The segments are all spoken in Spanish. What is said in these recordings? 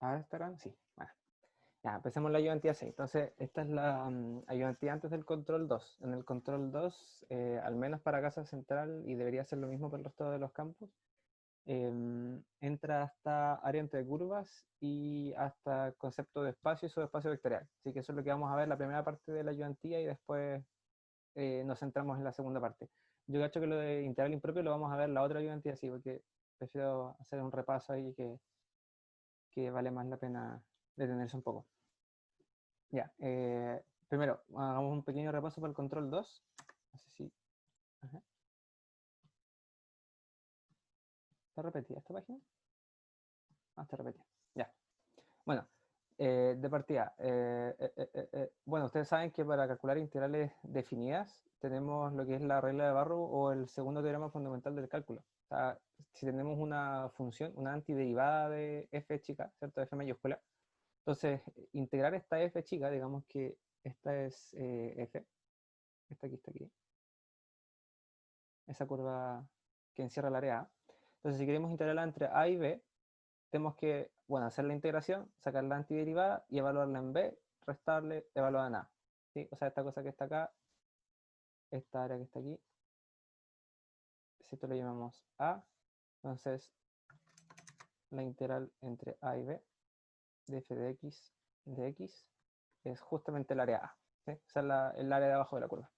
A ver, ¿estarán? Sí. Bueno. Ya, empecemos la ayudantía 6. Entonces, esta es la ayudantía antes del control 2. En el control 2, al menos para Casa Central, y debería ser lo mismo para el resto de los campus, entra hasta área entre curvas y hasta concepto de espacio y subespacio vectorial. Así que eso es lo que vamos a ver la primera parte de la ayudantía y después nos centramos en la segunda parte. Yo cacho que lo de integral impropio lo vamos a ver la otra ayudantía, sí, porque prefiero hacer un repaso ahí que vale más la pena detenerse un poco. Ya, primero, hagamos un pequeño repaso para el control 2. No sé si... Ajá. ¿Está repetida esta página? Ah, está repetida. Ya. Bueno, de partida. Bueno, ustedes saben que para calcular integrales definidas tenemos lo que es la regla de Barrow o el segundo teorema fundamental del cálculo. O sea, si tenemos una función, una antiderivada de f chica, ¿cierto? F mayúscula. Entonces, integrar esta f chica, digamos que esta es f, esta aquí está aquí, esa curva que encierra el área A. Entonces, si queremos integrarla entre A y B, tenemos que, bueno, hacer la integración, sacar la antiderivada y evaluarla en B, restarle, evaluarla en A. ¿Sí? O sea, esta cosa que está acá, esta área que está aquí, si esto lo llamamos A, entonces la integral entre A y B de f de x es justamente el área A. ¿Sí? O sea, el área de abajo de la curva.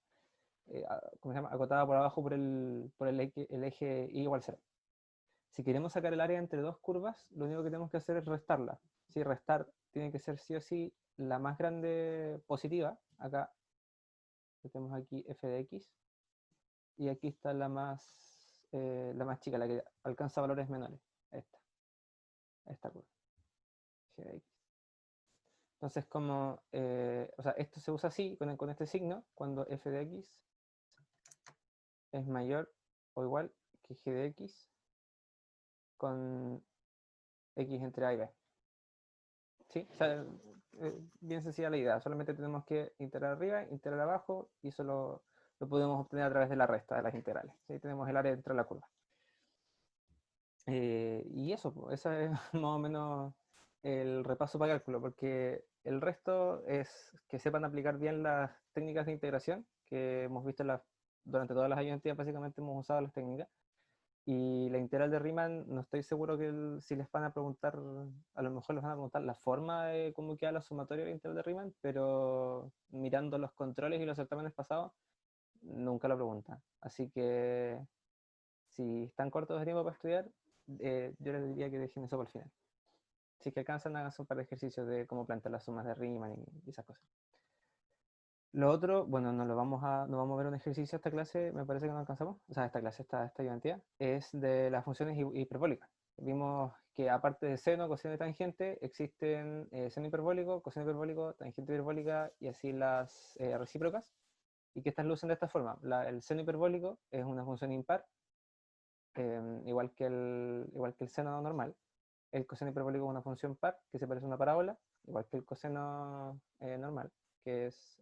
¿Cómo se llama? Acotada por abajo por el eje y igual 0. Si queremos sacar el área entre dos curvas, lo único que tenemos que hacer es restarla. Si restar tiene que ser sí o sí la más grande positiva. Acá tenemos aquí f de x. Y aquí está la más chica, la que alcanza valores menores. Esta curva. G de x. Entonces, como, o sea, esto se usa así, con este signo, cuando f de x es mayor o igual que g de x con x entre a y b. ¿Sí? O sea, bien sencilla la idea. Solamente tenemos que integrar arriba, integrar abajo, y eso lo podemos obtener a través de la resta de las integrales. ¿Sí? Tenemos el área dentro de la curva. Y eso, eso es más o menos el repaso para cálculo, porque el resto es que sepan aplicar bien las técnicas de integración que hemos visto durante todas las ayudantías, básicamente hemos usado las técnicas. Y la integral de Riemann, no estoy seguro que si les van a preguntar, a lo mejor les van a preguntar la forma de cómo queda la sumatoria de la integral de Riemann, pero mirando los controles y los certámenes pasados, nunca lo preguntan. Así que si están cortos de tiempo para estudiar, yo les diría que dejen eso por el final. Si que alcanzan, hagan un par de ejercicios de cómo plantear las sumas de Riemann y esas cosas. Lo otro, bueno, no vamos a ver un ejercicio esta clase, me parece que no alcanzamos, o sea, esta clase, esta ayudantía, es de las funciones hiperbólicas. Vimos que aparte de seno, coseno y tangente, existen seno hiperbólico, coseno hiperbólico, tangente hiperbólica y así las recíprocas, y que estas lucen de esta forma. El seno hiperbólico es una función impar, igual que el seno normal. El coseno hiperbólico es una función par, que se parece a una parábola, igual que el coseno normal, que es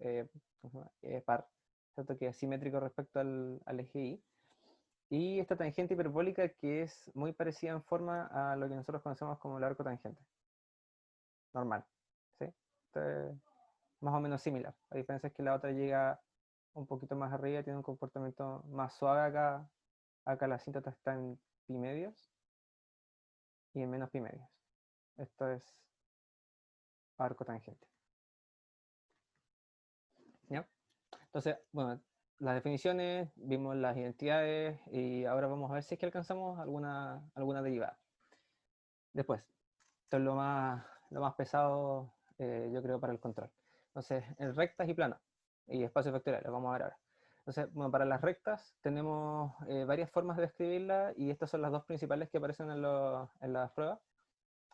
par, ¿cierto? Que es simétrico respecto al eje Y. Y esta tangente hiperbólica que es muy parecida en forma a lo que nosotros conocemos como el arco tangente, normal. ¿Sí? Más o menos similar. La diferencia es que la otra llega un poquito más arriba, tiene un comportamiento más suave acá. Acá la asíntota está en pi medios y en menos pi medios. Esto es arco tangente. ¿Ya? Entonces, bueno, las definiciones, vimos las identidades y ahora vamos a ver si es que alcanzamos alguna derivada. Después, esto es lo más pesado, yo creo, para el control. Entonces, en rectas y planos y espacios vectoriales, vamos a ver ahora. Entonces, bueno, para las rectas tenemos varias formas de describirlas y estas son las dos principales que aparecen en las pruebas.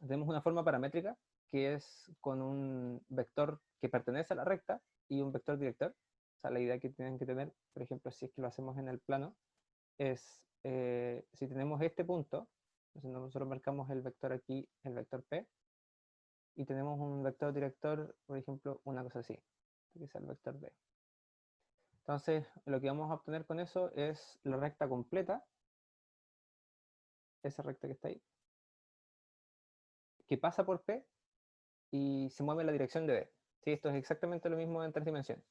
Tenemos una forma paramétrica que es con un vector que pertenece a la recta y un vector director. O sea, la idea que tienen que tener, por ejemplo, si es que lo hacemos en el plano, es si tenemos este punto, entonces nosotros marcamos el vector aquí, el vector P, y tenemos un vector director, por ejemplo, una cosa así, que es el vector B. Entonces, lo que vamos a obtener con eso es la recta completa, esa recta que está ahí, que pasa por P y se mueve en la dirección de D. ¿Sí? Esto es exactamente lo mismo en 3 dimensiones.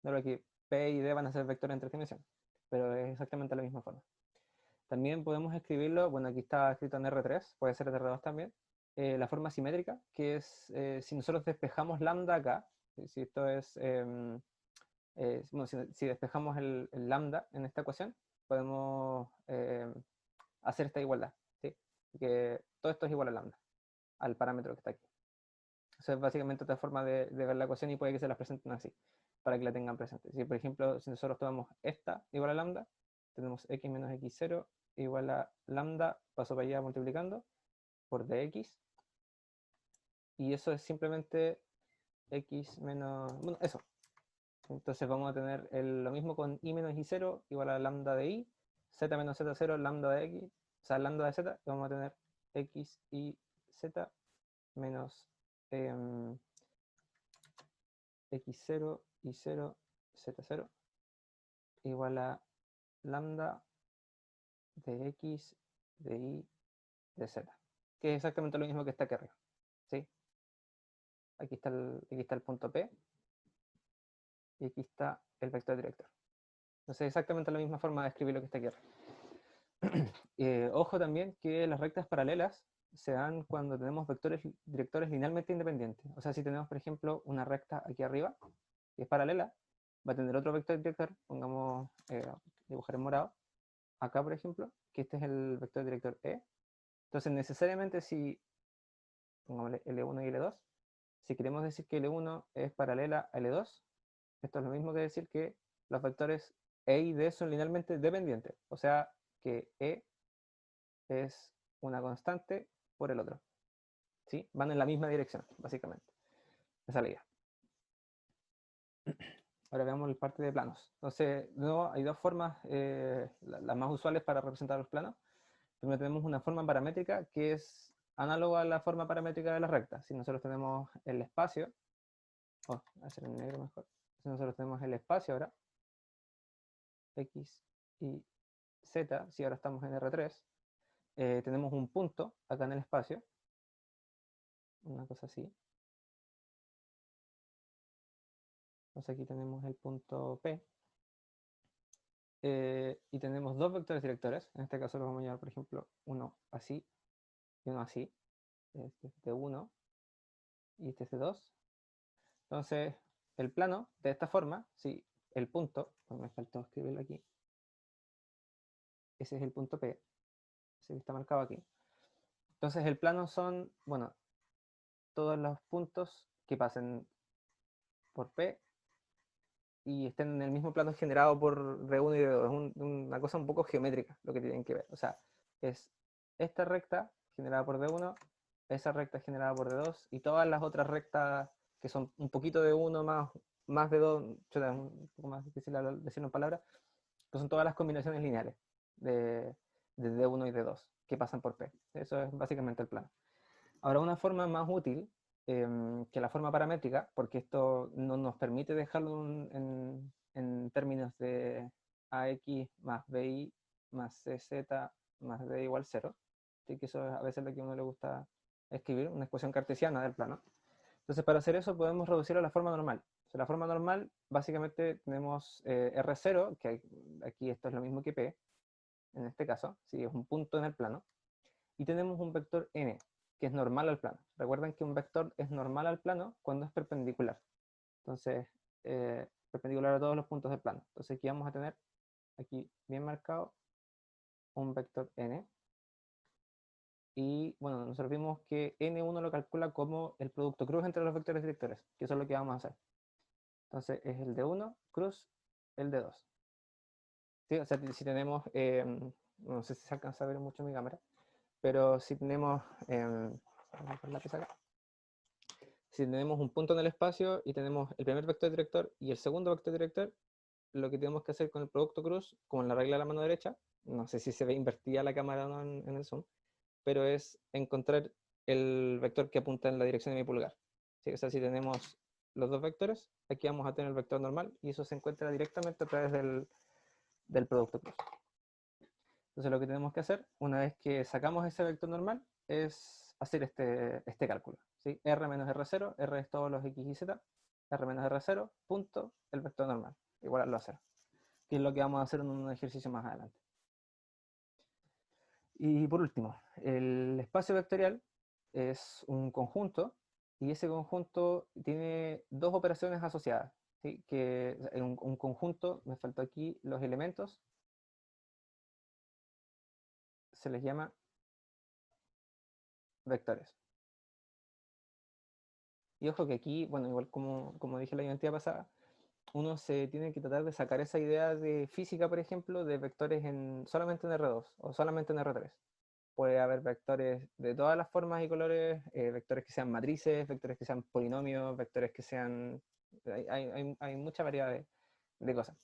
No lo que P y D van a ser vectores en 3 dimensiones, pero es exactamente la misma forma. También podemos escribirlo, bueno, aquí está escrito en R3, puede ser R2 también, la forma simétrica, que es si nosotros despejamos lambda acá, si esto es, bueno, si despejamos el lambda en esta ecuación, podemos hacer esta igualdad, ¿sí? Que todo esto es igual a lambda, al parámetro que está aquí. Eso es básicamente otra forma de ver la ecuación y puede que se las presenten así, para que la tengan presente. Si, por ejemplo, si nosotros tomamos esta igual a lambda, tenemos x menos x0 igual a lambda, paso para allá multiplicando, por dx, y eso es simplemente x menos, bueno, eso. Entonces vamos a tener lo mismo con i menos i0 igual a lambda de i, z menos z0 lambda de x, o sea, lambda de z, y vamos a tener x y z menos x0 y 0 z0 igual a lambda de x de y de z, que es exactamente lo mismo que está aquí arriba, ¿sí? Aquí está el punto P y aquí está el vector director. Entonces, exactamente la misma forma de escribir lo que está aquí arriba. Ojo también que las rectas paralelas se dan cuando tenemos vectores directores linealmente independientes. O sea, si tenemos, por ejemplo, una recta aquí arriba, que es paralela, va a tener otro vector director, pongamos, dibujar en morado, acá, por ejemplo, que este es el vector director E. Entonces, necesariamente si, pongámosle L1 y L2, si queremos decir que L1 es paralela a L2, esto es lo mismo que decir que los vectores E y D son linealmente dependientes. O sea, que E es una constante por el otro. ¿Sí? Van en la misma dirección, básicamente. Esa es la idea. Ahora veamos el parte de planos. Entonces, no, hay dos formas, las más usuales para representar los planos. Primero tenemos una forma paramétrica que es análoga a la forma paramétrica de las rectas. Si nosotros tenemos el espacio, voy a hacer en negro mejor. Si nosotros tenemos el espacio ahora, x y z, si ahora estamos en R3, tenemos un punto acá en el espacio, una cosa así. Entonces aquí tenemos el punto P. Y tenemos dos vectores directores. En este caso lo vamos a llamar, por ejemplo, uno así y uno así. Este es de 1 y este es de 2. Entonces, el plano de esta forma, si el punto, me faltó escribirlo aquí, ese es el punto P, ese que está marcado aquí. Entonces, el plano son, bueno, todos los puntos que pasen por P y estén en el mismo plano generado por D1 y D2. Es una cosa un poco geométrica lo que tienen que ver. O sea, es esta recta generada por D1, esa recta generada por D2 y todas las otras rectas que son un poquito de 1 más de 2, es un poco más difícil decirlo en palabras, que son todas las combinaciones lineales de D1 y D2 que pasan por P. Eso es básicamente el plano. Ahora, una forma más útil que la forma paramétrica, porque esto no nos permite dejarlo en términos de AX más BI más CZ más D igual 0, ¿sí? Que eso es a veces lo que a uno le gusta escribir, una ecuación cartesiana del plano. Entonces, para hacer eso podemos reducirlo a la forma normal. O sea, la forma normal, básicamente tenemos R0, que aquí esto es lo mismo que P, en este caso, si es un punto en el plano, y tenemos un vector n, que es normal al plano. Recuerden que un vector es normal al plano cuando es perpendicular. Entonces, perpendicular a todos los puntos del plano. Entonces aquí vamos a tener, aquí bien marcado, un vector n. Y bueno, nosotros vimos que n1 lo calcula como el producto cruz entre los vectores directores, que eso es lo que vamos a hacer. Entonces es el de 1 cruz el de 2. ¿Sí? O sea, si tenemos, no sé si se alcanza a ver mucho en mi cámara, pero si tenemos, si tenemos un punto en el espacio y tenemos el primer vector director y el segundo vector director, lo que tenemos que hacer con el producto cruz, como en la regla de la mano derecha, no sé si se ve invertida la cámara o no en el zoom, pero es encontrar el vector que apunta en la dirección de mi pulgar. ¿Sí? O sea, si tenemos los dos vectores, aquí vamos a tener el vector normal y eso se encuentra directamente a través del producto cruz. Entonces lo que tenemos que hacer, una vez que sacamos ese vector normal, es hacer este cálculo, ¿sí? R menos R0, R es todos los X y Z, R menos R0, punto, el vector normal, igual a 0, que es lo que vamos a hacer en un ejercicio más adelante. Y por último, el espacio vectorial es un conjunto, y ese conjunto tiene dos operaciones asociadas, ¿sí? Que en un conjunto, me faltó aquí los elementos, se les llama vectores. Y ojo que aquí, bueno, igual como dije la identidad pasada, uno se tiene que tratar de sacar esa idea de física, por ejemplo, de vectores solamente en R2 o solamente en R3. Puede haber vectores de todas las formas y colores, vectores que sean matrices, vectores que sean polinomios, vectores que sean... Hay mucha variedad de cosas.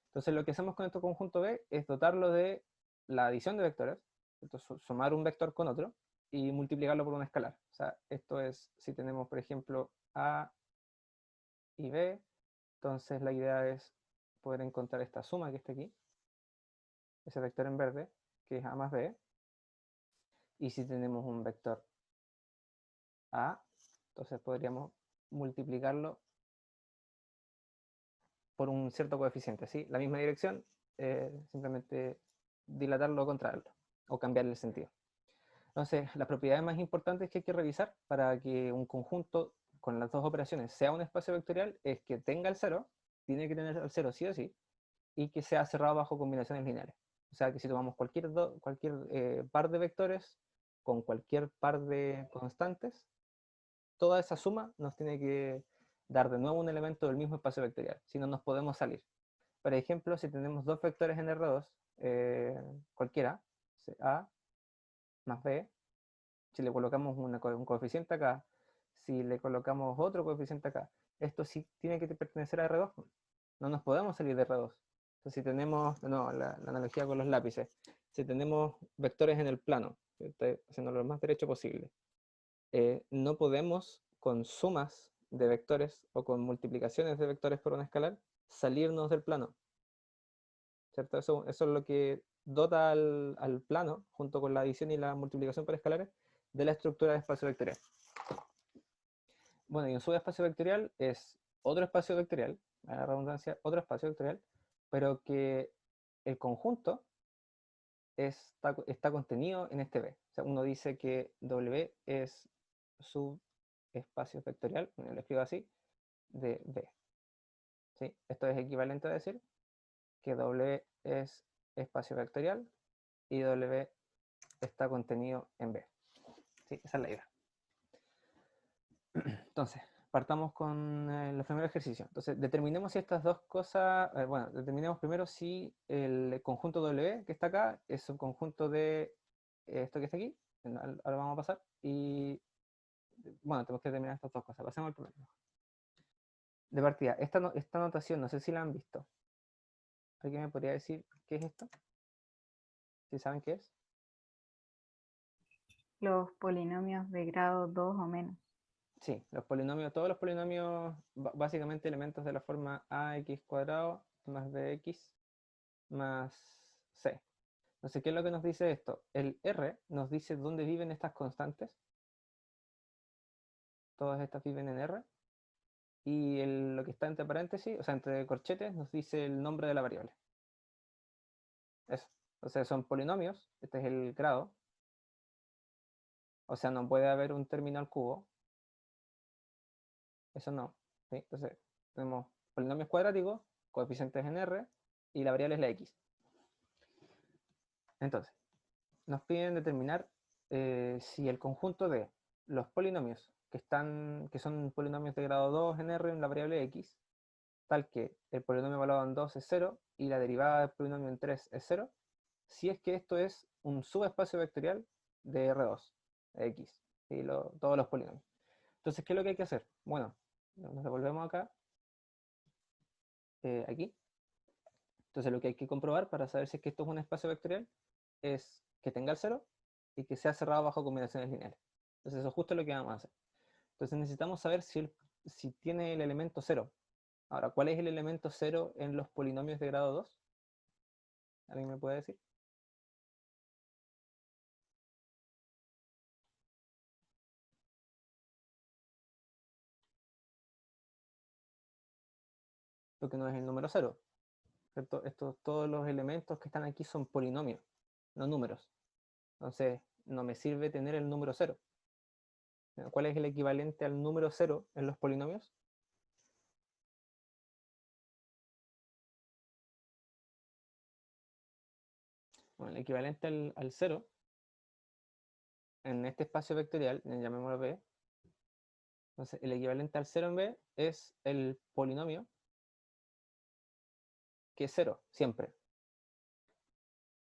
Entonces lo que hacemos con este conjunto B es dotarlo de la adición de vectores, entonces sumar un vector con otro y multiplicarlo por una escalar. O sea, esto es si tenemos, por ejemplo, A y B, entonces la idea es poder encontrar esta suma que está aquí, ese vector en verde, que es A más B, y si tenemos un vector A, entonces podríamos multiplicarlo por un cierto coeficiente, ¿sí? La misma dirección, simplemente dilatarlo o contraerlo, o cambiarle el sentido. Entonces, las propiedades más importantes que hay que revisar para que un conjunto con las dos operaciones sea un espacio vectorial es que tenga el cero, tiene que tener el cero sí o sí, y que sea cerrado bajo combinaciones lineales. O sea que si tomamos cualquier par de vectores con cualquier par de constantes, toda esa suma nos tiene que dar de nuevo un elemento del mismo espacio vectorial, si no nos podemos salir. Por ejemplo, si tenemos dos vectores en R2, cualquiera, A más B, si le colocamos un coeficiente acá, si le colocamos otro coeficiente acá, esto sí tiene que pertenecer a R2, no nos podemos salir de R2. Entonces, si tenemos, no, la analogía con los lápices, si tenemos vectores en el plano, estoy haciendo lo más derecho posible, no podemos con sumas de vectores o con multiplicaciones de vectores por una escalar salirnos del plano, ¿cierto? Eso es lo que dota al plano, junto con la adición y la multiplicación por escalares, de la estructura de espacio vectorial. Bueno, y un subespacio vectorial es otro espacio vectorial, a la redundancia, otro espacio vectorial, pero que el conjunto está contenido en este B. O sea, uno dice que W es subespacio vectorial, lo escribo así, de B. ¿Sí? Esto es equivalente a decir que W es espacio vectorial y W está contenido en B. ¿Sí? Esa es la idea. Entonces, partamos con el primer ejercicio. Entonces, determinemos si estas dos cosas, bueno, determinemos primero si el conjunto W que está acá es un conjunto de esto que está aquí, ahora vamos a pasar, y bueno, tenemos que determinar estas dos cosas. Pasemos al primero. De partida, esta notación, no sé si la han visto. ¿Alguien me podría decir qué es esto? ¿Si saben qué es? Los polinomios de grado 2 o menos. Sí, los polinomios, todos los polinomios, básicamente elementos de la forma ax cuadrado más bx más c. Entonces, ¿qué es lo que nos dice esto? El R nos dice dónde viven estas constantes. Todas estas viven en R. Y lo que está entre paréntesis, o sea, entre corchetes, nos dice el nombre de la variable. Eso. Entonces son polinomios. Este es el grado. O sea, no puede haber un término al cubo. Eso no. ¿Sí? Entonces, tenemos polinomios cuadráticos, coeficientes en R, y la variable es la X. Entonces, nos piden determinar si el conjunto de los polinomios que son polinomios de grado 2 en R en la variable X, tal que el polinomio evaluado en 2 es 0 y la derivada del polinomio en 3 es 0, si es que esto es un subespacio vectorial de R2, de X, y todos los polinomios. Entonces, ¿qué es lo que hay que hacer? Bueno, nos devolvemos acá, aquí. Entonces, lo que hay que comprobar para saber si es que esto es un espacio vectorial es que tenga el 0 y que sea cerrado bajo combinaciones lineales. Entonces, eso es justo lo que vamos a hacer. Entonces, necesitamos saber si tiene el elemento 0. Ahora, ¿cuál es el elemento 0 en los polinomios de grado 2? ¿Alguien me puede decir? lo que no es el número 0. ¿Cierto? Todos los elementos que están aquí son polinomios, no números. Entonces, no me sirve tener el número 0. ¿Cuál es el equivalente al número 0 en los polinomios? Bueno, el equivalente al 0 en este espacio vectorial, llamémoslo B. Entonces, el equivalente al 0 en B es el polinomio que es 0, siempre.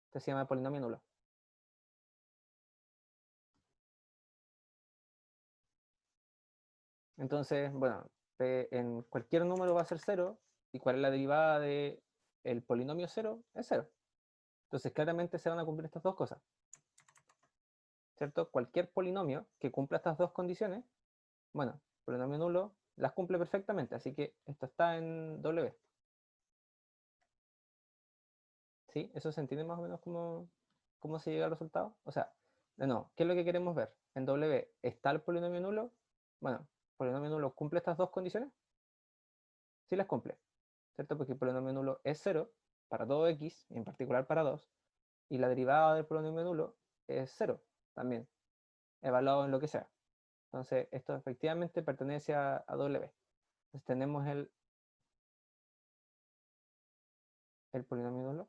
Este se llama polinomio nulo. Entonces, bueno, P en cualquier número va a ser 0, y cuál es la derivada del polinomio 0 es 0. Entonces, claramente se van a cumplir estas dos cosas. ¿Cierto? Cualquier polinomio que cumpla estas dos condiciones, bueno, polinomio nulo las cumple perfectamente, así que esto está en W. ¿Sí? ¿Eso se entiende más o menos cómo se llega al resultado? O sea, no, ¿qué es lo que queremos ver? En W, ¿está el polinomio nulo? Bueno, ¿el polinomio nulo cumple estas dos condiciones? Sí las cumple, ¿cierto? Porque el polinomio nulo es 0 para todo x, y en particular para 2, y la derivada del polinomio nulo es 0 también, evaluado en lo que sea. Entonces, esto efectivamente pertenece a W. Entonces, tenemos el polinomio nulo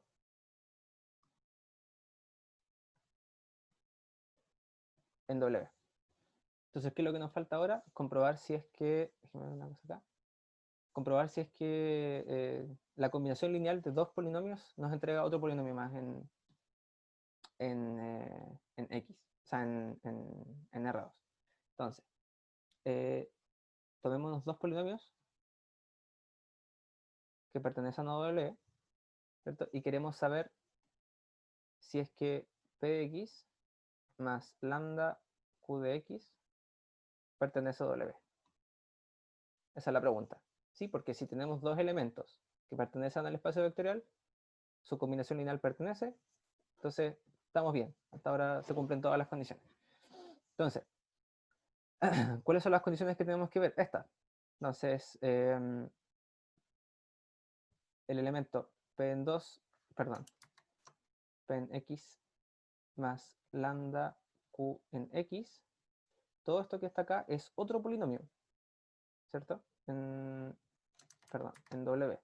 en W. Entonces, ¿qué es lo que nos falta ahora? Comprobar si es que, déjame ver una cosa acá, comprobar si es que la combinación lineal de dos polinomios nos entrega otro polinomio más en X, o sea, en R2. Entonces, tomémonos dos polinomios que pertenecen a W, ¿cierto? Y queremos saber si es que P de X más lambda Q de X pertenece a W. Esa es la pregunta. Sí, porque si tenemos dos elementos que pertenecen al espacio vectorial, su combinación lineal pertenece, entonces estamos bien. Hasta ahora se cumplen todas las condiciones. Entonces, ¿cuáles son las condiciones que tenemos que ver? Estas. Entonces, el elemento P en 2, perdón, P en X más lambda Q en X, todo esto que está acá es otro polinomio, ¿cierto? Perdón, en W.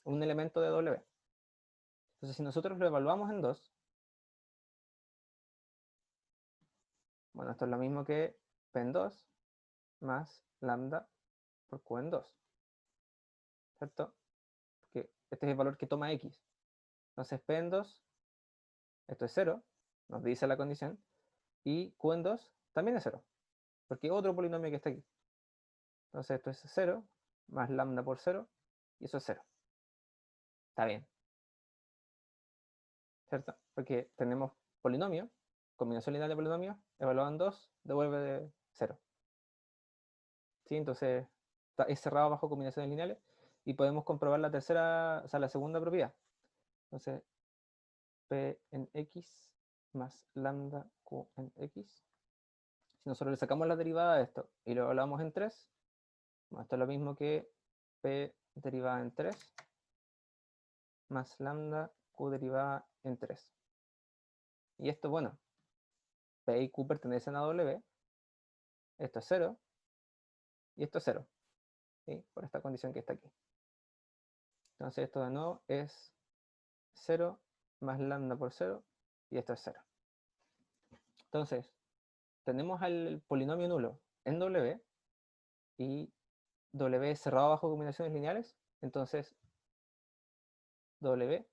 Un elemento de W. Entonces, si nosotros lo evaluamos en 2, bueno, esto es lo mismo que P en 2 más lambda por Q en 2, ¿cierto? Porque este es el valor que toma X. Entonces, P en 2, esto es 0, nos dice la condición, y Q en 2 también es 0, porque es otro polinomio que está aquí. Entonces, esto es 0 más lambda por 0, y eso es 0. Está bien, ¿cierto? Porque tenemos polinomio, combinación lineal de polinomios, evaluado en 2, devuelve 0. ¿Sí? Entonces, es cerrado bajo combinaciones lineales, y podemos comprobar la tercera, o sea, la segunda propiedad. Entonces, P en X más lambda Q en X. Si nosotros le sacamos la derivada de esto y lo evaluamos en 3, bueno, esto es lo mismo que P derivada en 3 más lambda Q derivada en 3. Y esto, bueno, P y Q pertenecen a W, esto es 0, y esto es 0, ¿sí? Por esta condición que está aquí. Entonces esto de nuevo es 0 más lambda por 0, y esto es 0. Entonces, tenemos al polinomio nulo en W, y W es cerrado bajo combinaciones lineales, entonces W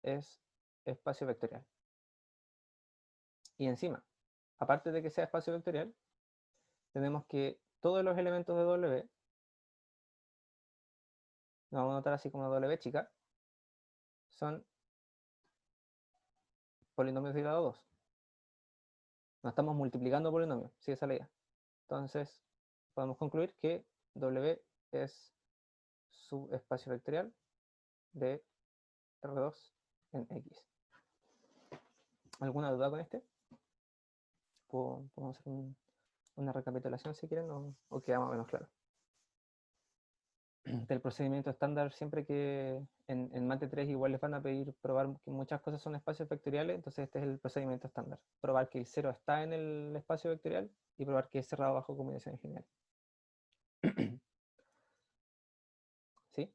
es espacio vectorial. Y encima, aparte de que sea espacio vectorial, tenemos que todos los elementos de W, lo vamos a notar así como W chica, son polinomios de grado 2. No estamos multiplicando polinomios, sí, esa es la idea. Entonces, podemos concluir que W es subespacio vectorial de R2 en X. ¿Alguna duda con este? ¿Podemos hacer una recapitulación si quieren, o queda más o menos claro? del procedimiento estándar, siempre que en Mate 3 igual les van a pedir probar que muchas cosas son espacios vectoriales, entonces este es el procedimiento estándar. Probar que el 0 está en el espacio vectorial y probar que es cerrado bajo combinaciones generales. ¿Sí?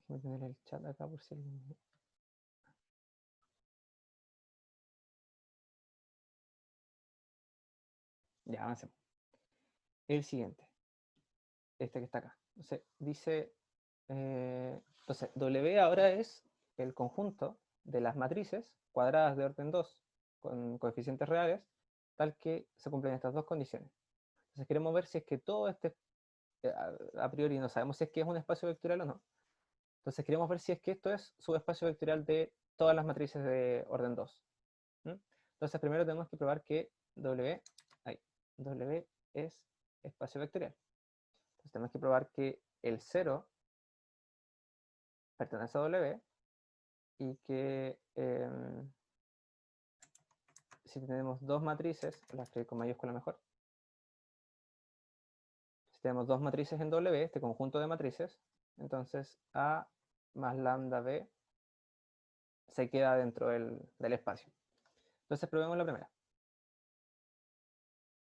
Voy a tener el chat acá por si alguien... Ya, avancemos. El siguiente. Este que está acá. Entonces, dice... entonces, W ahora es el conjunto de las matrices cuadradas de orden 2 con coeficientes reales, tal que se cumplen estas dos condiciones. Entonces queremos ver si es que todo este, a priori no sabemos si es que es un espacio vectorial o no. Entonces queremos ver si es que esto es subespacio vectorial de todas las matrices de orden 2. Entonces primero tenemos que probar que W es espacio vectorial. Entonces tenemos que probar que el 0 pertenece a W y que si tenemos dos matrices, las escribí con mayúscula mejor, si tenemos dos matrices en W, este conjunto de matrices, entonces A más lambda B se queda dentro del espacio. Entonces probemos la primera.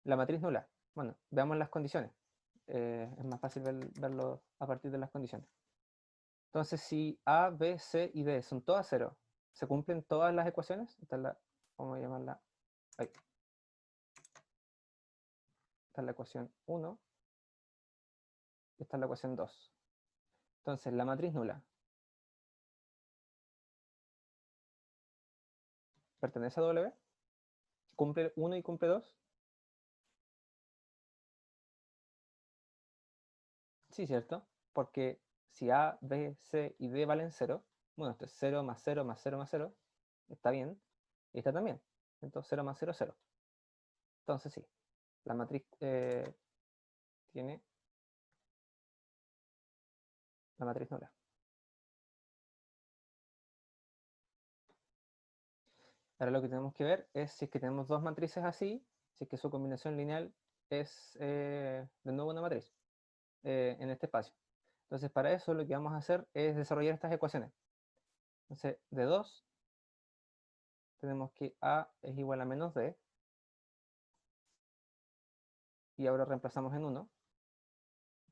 La matriz nula. Bueno, veamos las condiciones. Es más fácil verlo a partir de las condiciones. Entonces, si A, B, C y D son todas cero, ¿se cumplen todas las ecuaciones? Esta es la, vamos a llamarla, ahí. Esta es la ecuación 1. Esta es la ecuación 2. Entonces, la matriz nula pertenece a W, cumple 1 y cumple 2. Sí, ¿cierto? Porque si A, B, C y D valen 0, bueno, esto es 0 más 0 más 0 más 0, está bien, y está también. Entonces 0 más 0, 0. Entonces sí, la matriz tiene la matriz nula. Ahora lo que tenemos que ver es si es que tenemos dos matrices así, si es que su combinación lineal es de nuevo una matriz en este espacio. Entonces para eso lo que vamos a hacer es desarrollar estas ecuaciones. Entonces de 2 tenemos que A es igual a menos D, y ahora reemplazamos en 1,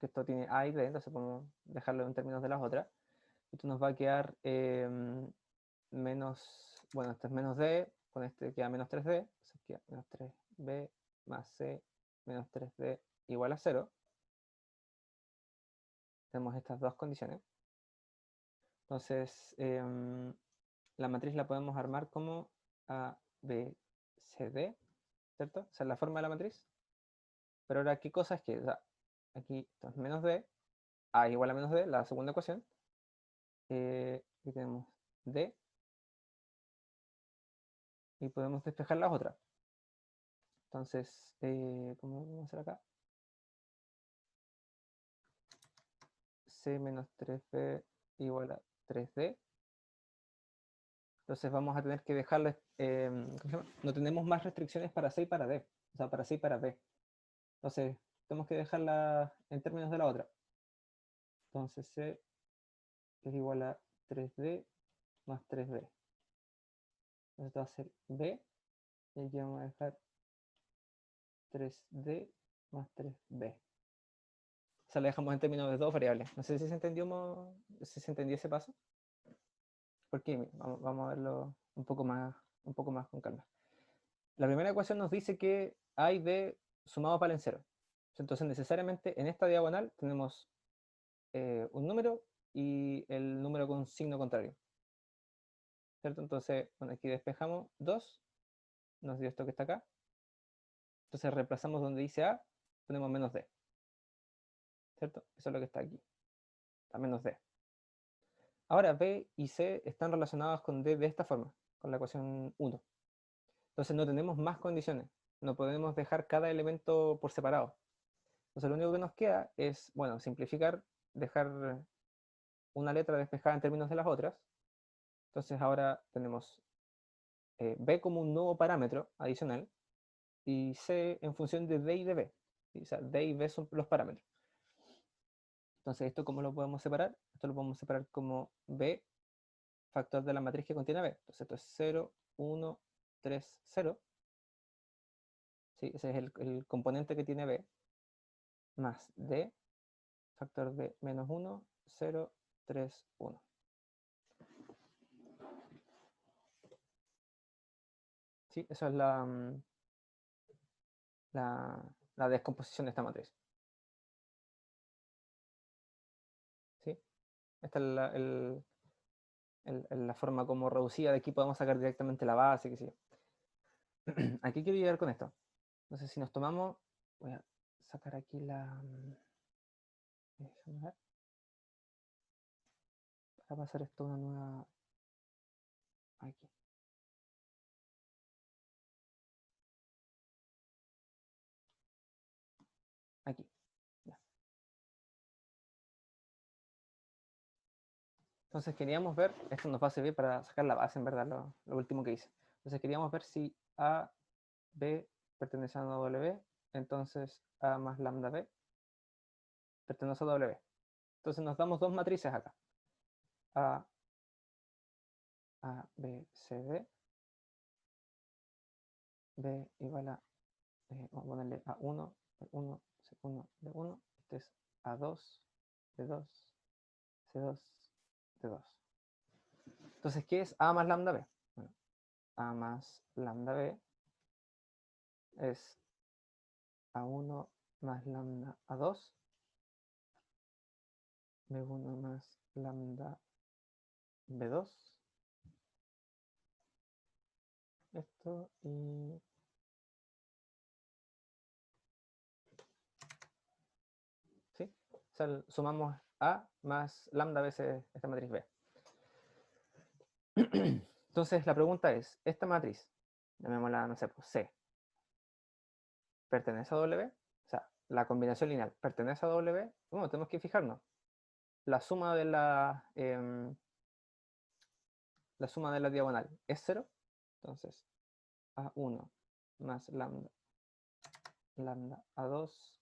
que esto tiene A y D, entonces podemos dejarlo en términos de las otras. Esto nos va a quedar menos, bueno, este es menos D, con este queda menos 3D, entonces queda menos 3B más C menos 3D igual a 0. Tenemos estas dos condiciones. Entonces, la matriz la podemos armar como A, B, C, D, ¿cierto? Esa es la forma de la matriz. Pero ahora, ¿qué cosa es que? O sea, aquí esto es menos D, A es igual a menos D, la segunda ecuación. Aquí tenemos D, y podemos despejar las otras. Entonces, ¿cómo vamos a hacer acá? C menos 3B igual a 3D. Entonces vamos a tener que dejarles, no tenemos más restricciones para C y para D, o sea, para C y para B. Entonces, tenemos que dejarla en términos de la otra. Entonces, C es igual a 3D más 3B. Entonces, esto va a ser B, y aquí vamos a dejar 3D más 3B. O sea, lo dejamos en términos de dos variables. No sé si se entendió, si se entendió ese paso. Porque vamos a verlo un poco más con calma. La primera ecuación nos dice que A y B sumados valen 0. Entonces necesariamente en esta diagonal tenemos un número y el número con signo contrario. ¿Cierto? Entonces, bueno, aquí despejamos 2, nos dio esto que está acá. Entonces reemplazamos donde dice A, ponemos menos D. ¿Cierto? Eso es lo que está aquí. Está menos D. Ahora B y C están relacionados con D de esta forma, con la ecuación 1. Entonces no tenemos más condiciones. No podemos dejar cada elemento por separado. Entonces lo único que nos queda es, bueno, simplificar, dejar una letra despejada en términos de las otras. Entonces ahora tenemos B como un nuevo parámetro adicional y C en función de D y de B. O sea, D y B son los parámetros. Entonces, ¿esto cómo lo podemos separar? Esto lo podemos separar como B, factor de la matriz que contiene B. Entonces, esto es 0, 1, 3, 0. ¿Sí? Ese es el componente que tiene B, más D, factor de menos 1, 0, 3, 1. ¿Sí? Eso es la descomposición de esta matriz. ¿Sí? Esta es la forma como reducida. De aquí podemos sacar directamente la base, qué sé yo. Aquí quiero llegar con esto. Entonces, si nos tomamos, voy a sacar aquí déjame ver, para pasar esto a una nueva, aquí. Aquí. Ya. Entonces queríamos ver, esto nos va a servir para sacar la base, en verdad, lo último que hice. Entonces queríamos ver si A, B pertenece a una W, entonces A más lambda B pertenece a W. Entonces nos damos dos matrices acá. A, B, C, D. B igual a, vamos a ponerle A1, B1, C1, D1. Este es A2, D2, C2, D2. Entonces, ¿qué es A más lambda B? Bueno, A más lambda B es A1 más lambda A2, B1 más lambda B2. Esto y... ¿Sí? O sea, sumamos A más lambda veces esta matriz B. Entonces, la pregunta es, ¿esta matriz, llamémosla, no sé, pues C, pertenece a W? O sea, la combinación lineal pertenece a W. Bueno, tenemos que fijarnos. La suma de la suma de la diagonal es 0. Entonces, A1 más lambda A2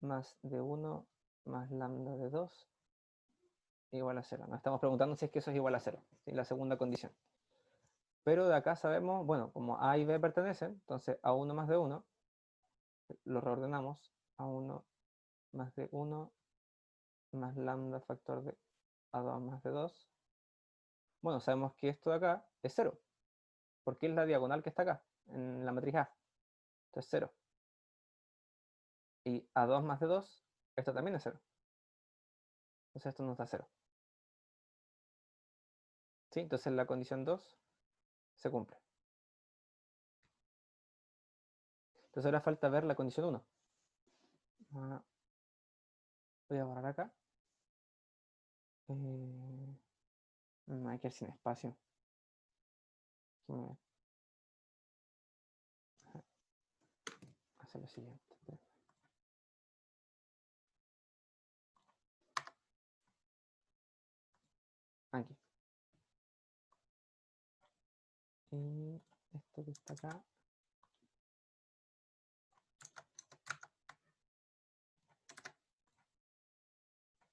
más D1 más lambda D2 igual a 0. Nos estamos preguntando si es que eso es igual a 0, ¿sí? La segunda condición. Pero de acá sabemos, bueno, como A y B pertenecen, entonces A1 más D1 lo reordenamos. A1 más D1 más lambda factor de A2 más D2. Bueno, sabemos que esto de acá es 0, porque es la diagonal que está acá, en la matriz A. Entonces 0. Y A2 más D2, esto también es 0. Entonces esto nos da 0. ¿Sí? Entonces la condición 2 se cumple. Entonces ahora falta ver la condición 1. Voy a borrar acá. No hay que ir sin espacio. Hacer lo siguiente. Aquí. Y esto que está acá.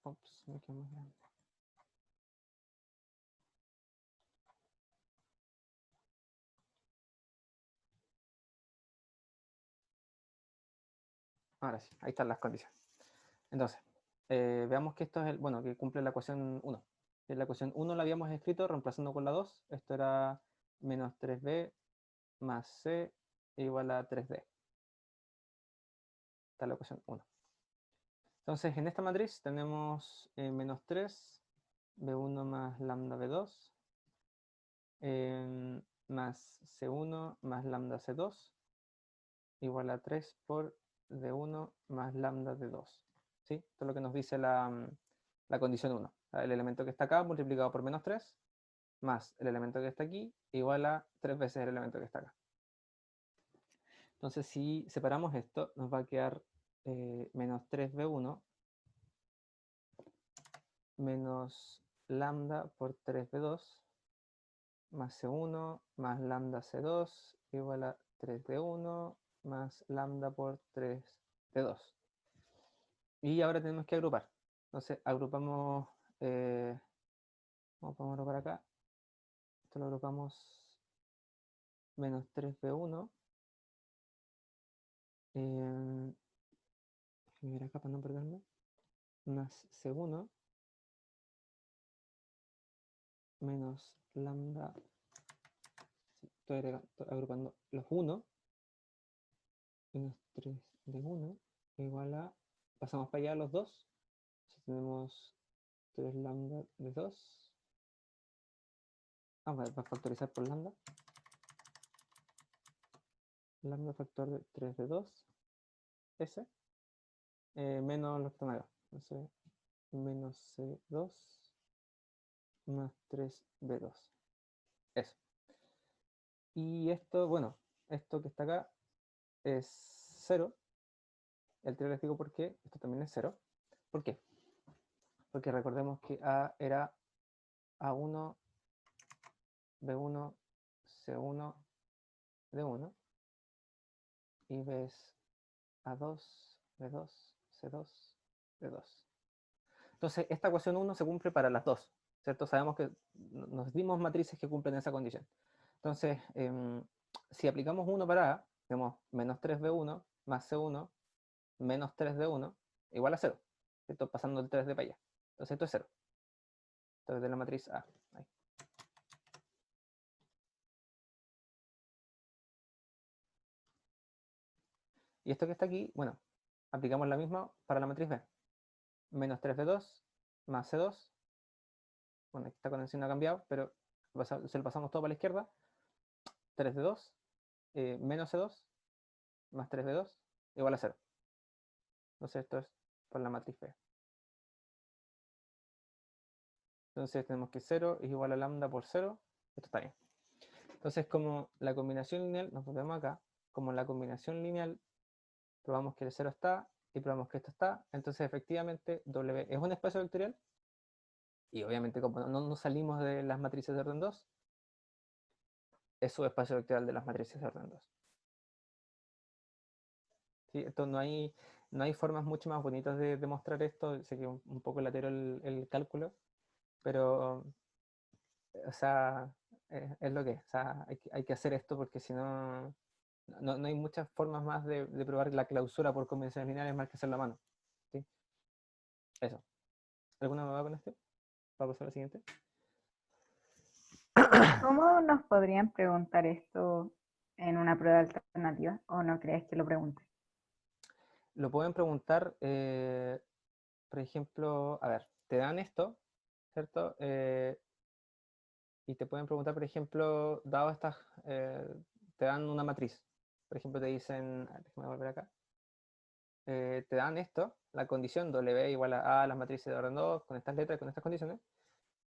Ups, me quedó más grande. Ahora sí, ahí están las condiciones. Entonces, veamos que esto es el, bueno, que cumple la ecuación 1. La ecuación 1 la habíamos escrito reemplazando con la 2. Esto era menos 3b más c igual a 3d. Esta es la ecuación 1. Entonces, en esta matriz tenemos menos 3, b1 más lambda b2, más c1 más lambda c2, igual a 3 por d1 más lambda d2. ¿Sí? Esto es lo que nos dice la condición 1. El elemento que está acá multiplicado por menos 3, más el elemento que está aquí, igual a 3 veces el elemento que está acá. Entonces, si separamos esto, nos va a quedar menos 3b1 menos lambda por 3b2 más c1 más lambda c2 igual a 3d1 más lambda por 3d2. Y ahora tenemos que agrupar. Entonces agrupamos, vamos a agrupar acá, esto lo agrupamos menos 3b1, déjame ver acá para no perderme, más c1, menos lambda, sí, estoy agrupando los 1, menos 3d1, igual a, pasamos para allá los 2, entonces tenemos 3 lambda de 2, va a factorizar por lambda, lambda factor de 3 de 2, S, menos lo que están acá, entonces menos C2 más 3B2, eso. Y esto, bueno, esto que está acá es 0, el 3 les digo por qué, esto también es 0, ¿por qué? Porque recordemos que A era A1, B1, C1, D1, y B es A2, B2, C2, D2. Entonces, esta ecuación 1 se cumple para las dos, ¿cierto? Sabemos que nos dimos matrices que cumplen esa condición. Entonces, si aplicamos 1 para A, tenemos menos 3b1 más c1 menos 3d1 igual a 0, ¿cierto? Pasando el 3d para allá. Entonces, esto es 0. Entonces, de la matriz A. Ahí. Y esto que está aquí, bueno, aplicamos la misma para la matriz B. Menos 3b2 más c2. Bueno, esta condición no ha cambiado, pero se lo pasamos todo para la izquierda. 3d2 menos c2 más 3b2 igual a 0. Entonces esto es por la matriz B. Entonces tenemos que 0 es igual a lambda por 0. Esto está bien. Entonces como la combinación lineal, nos volvemos acá, como la combinación lineal probamos que el 0 está y probamos que esto está, entonces efectivamente W es un espacio vectorial y obviamente como no salimos de las matrices de orden 2, es su espacio vectorial de las matrices de orden 2. ¿Sí? Esto no hay formas mucho más bonitas de demostrar esto, sé que un poco latero el cálculo, pero o sea, es lo que es, o sea, hay que hacer esto porque si no, no hay muchas formas más de probar la clausura por convenciones lineales más que hacerlo a mano. ¿Sí? Eso. ¿Alguna duda con esto? Vamos a pasar a la siguiente. ¿Cómo nos podrían preguntar esto en una prueba alternativa? ¿O no crees que lo pregunten? Lo pueden preguntar, por ejemplo, a ver, te dan esto, ¿cierto? Y te pueden preguntar, por ejemplo, dado estas, te dan una matriz. Por ejemplo, te dicen, déjame volver acá. Te dan esto, la condición W igual a las matrices de orden 2, con estas letras, con estas condiciones.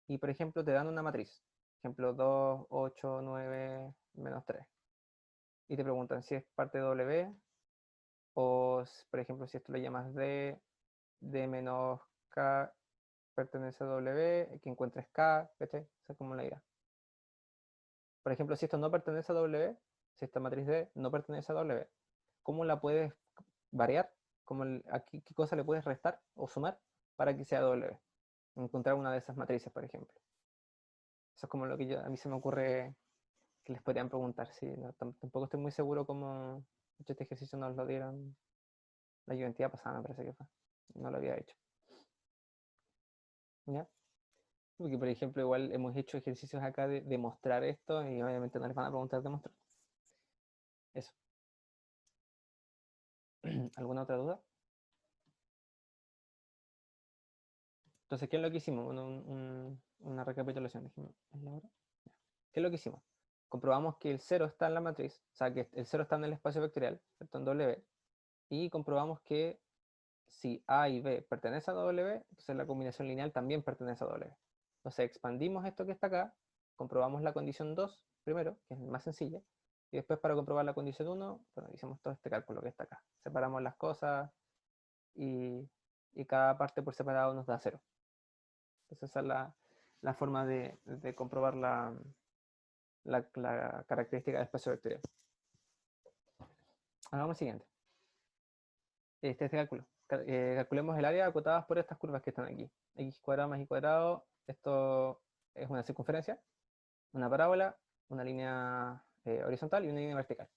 Y, por ejemplo, te dan una matriz. Por ejemplo, 2, 8, 9, menos 3. Y te preguntan si es parte de W o, por ejemplo, si esto lo llamas D menos K pertenece a W, que encuentres K, ¿cachai? Esa es como la idea. Por ejemplo, si esto no pertenece a W, si esta matriz D no pertenece a W, ¿cómo la puedes variar? ¿Qué cosa le puedes restar o sumar para que sea W? Encontrar una de esas matrices, por ejemplo. Eso es como lo que a mí se me ocurre que les podrían preguntar. Sí, no, tampoco estoy muy seguro cómo este ejercicio nos lo dieron la identidad pasada, me parece que fue. No lo había hecho. ¿Ya? Porque, por ejemplo, igual hemos hecho ejercicios acá de demostrar esto y obviamente no les van a preguntar demostrar. Eso. ¿Alguna otra duda? Entonces, ¿qué es lo que hicimos? Bueno, una recapitulación. ¿Es la hora? ¿Qué es lo que hicimos? Comprobamos que el 0 está en la matriz, o sea, que el 0 está en el espacio vectorial, ¿cierto? En W, y comprobamos que si A y B pertenecen a W, entonces la combinación lineal también pertenece a W. Entonces expandimos esto que está acá, comprobamos la condición 2 primero, que es más sencilla, y después para comprobar la condición 1, bueno, hicimos todo este cálculo que está acá. Separamos las cosas y cada parte por separado nos da 0. Entonces esa es la forma de comprobar la característica del espacio vectorial. Hagamos el siguiente. Este cálculo. calculemos el área acotadas por estas curvas que están aquí. X cuadrado más y cuadrado, esto es una circunferencia, una parábola, una línea horizontal y una línea vertical.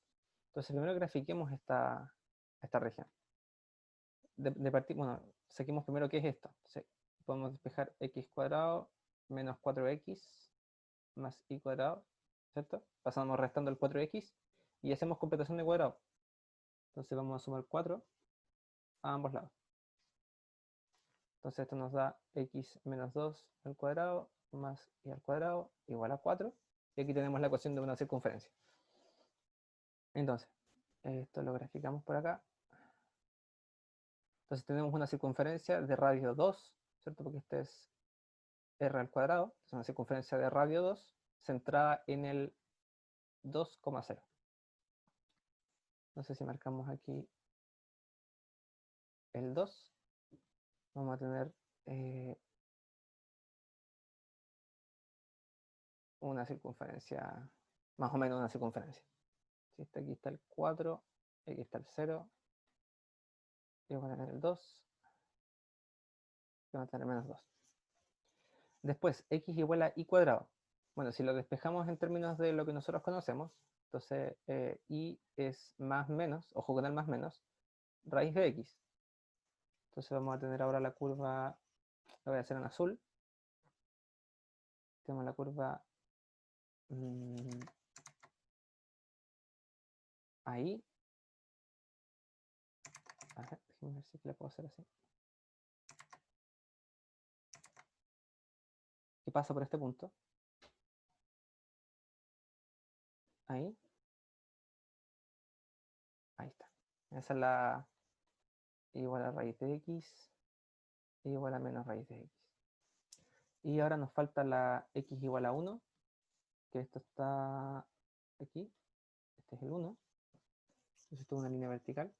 Entonces primero grafiquemos esta región. Bueno, saquemos primero qué es esto. Entonces, podemos despejar x cuadrado menos 4x más y cuadrado, ¿cierto? Pasamos restando el 4x y hacemos completación de cuadrado. Entonces vamos a sumar 4 a ambos lados. Entonces esto nos da x menos 2 al cuadrado más y al cuadrado igual a 4. Y aquí tenemos la ecuación de una circunferencia. Entonces, esto lo graficamos por acá. Entonces tenemos una circunferencia de radio 2, ¿cierto? Porque este es r al cuadrado. Es una circunferencia de radio 2 centrada en el 2,0. Entonces si marcamos aquí el 2, vamos a tener una circunferencia, más o menos una circunferencia. Si aquí está el 4, aquí está el 0, y vamos a tener el 2, y vamos a tener menos 2. Después, x igual a y cuadrado. Bueno, si lo despejamos en términos de lo que nosotros conocemos, entonces y es más menos, ojo con el más menos, raíz de x. Entonces vamos a tener ahora la curva, la voy a hacer en azul. Tenemos la curva ahí. A ver, déjenme ver si la puedo hacer así. ¿Qué pasa por este punto? Ahí. Ahí está. Esa es la igual a raíz de x igual a menos raíz de x. Y ahora nos falta la x igual a 1, que esto está aquí. Este es el 1. Entonces esto es una línea vertical.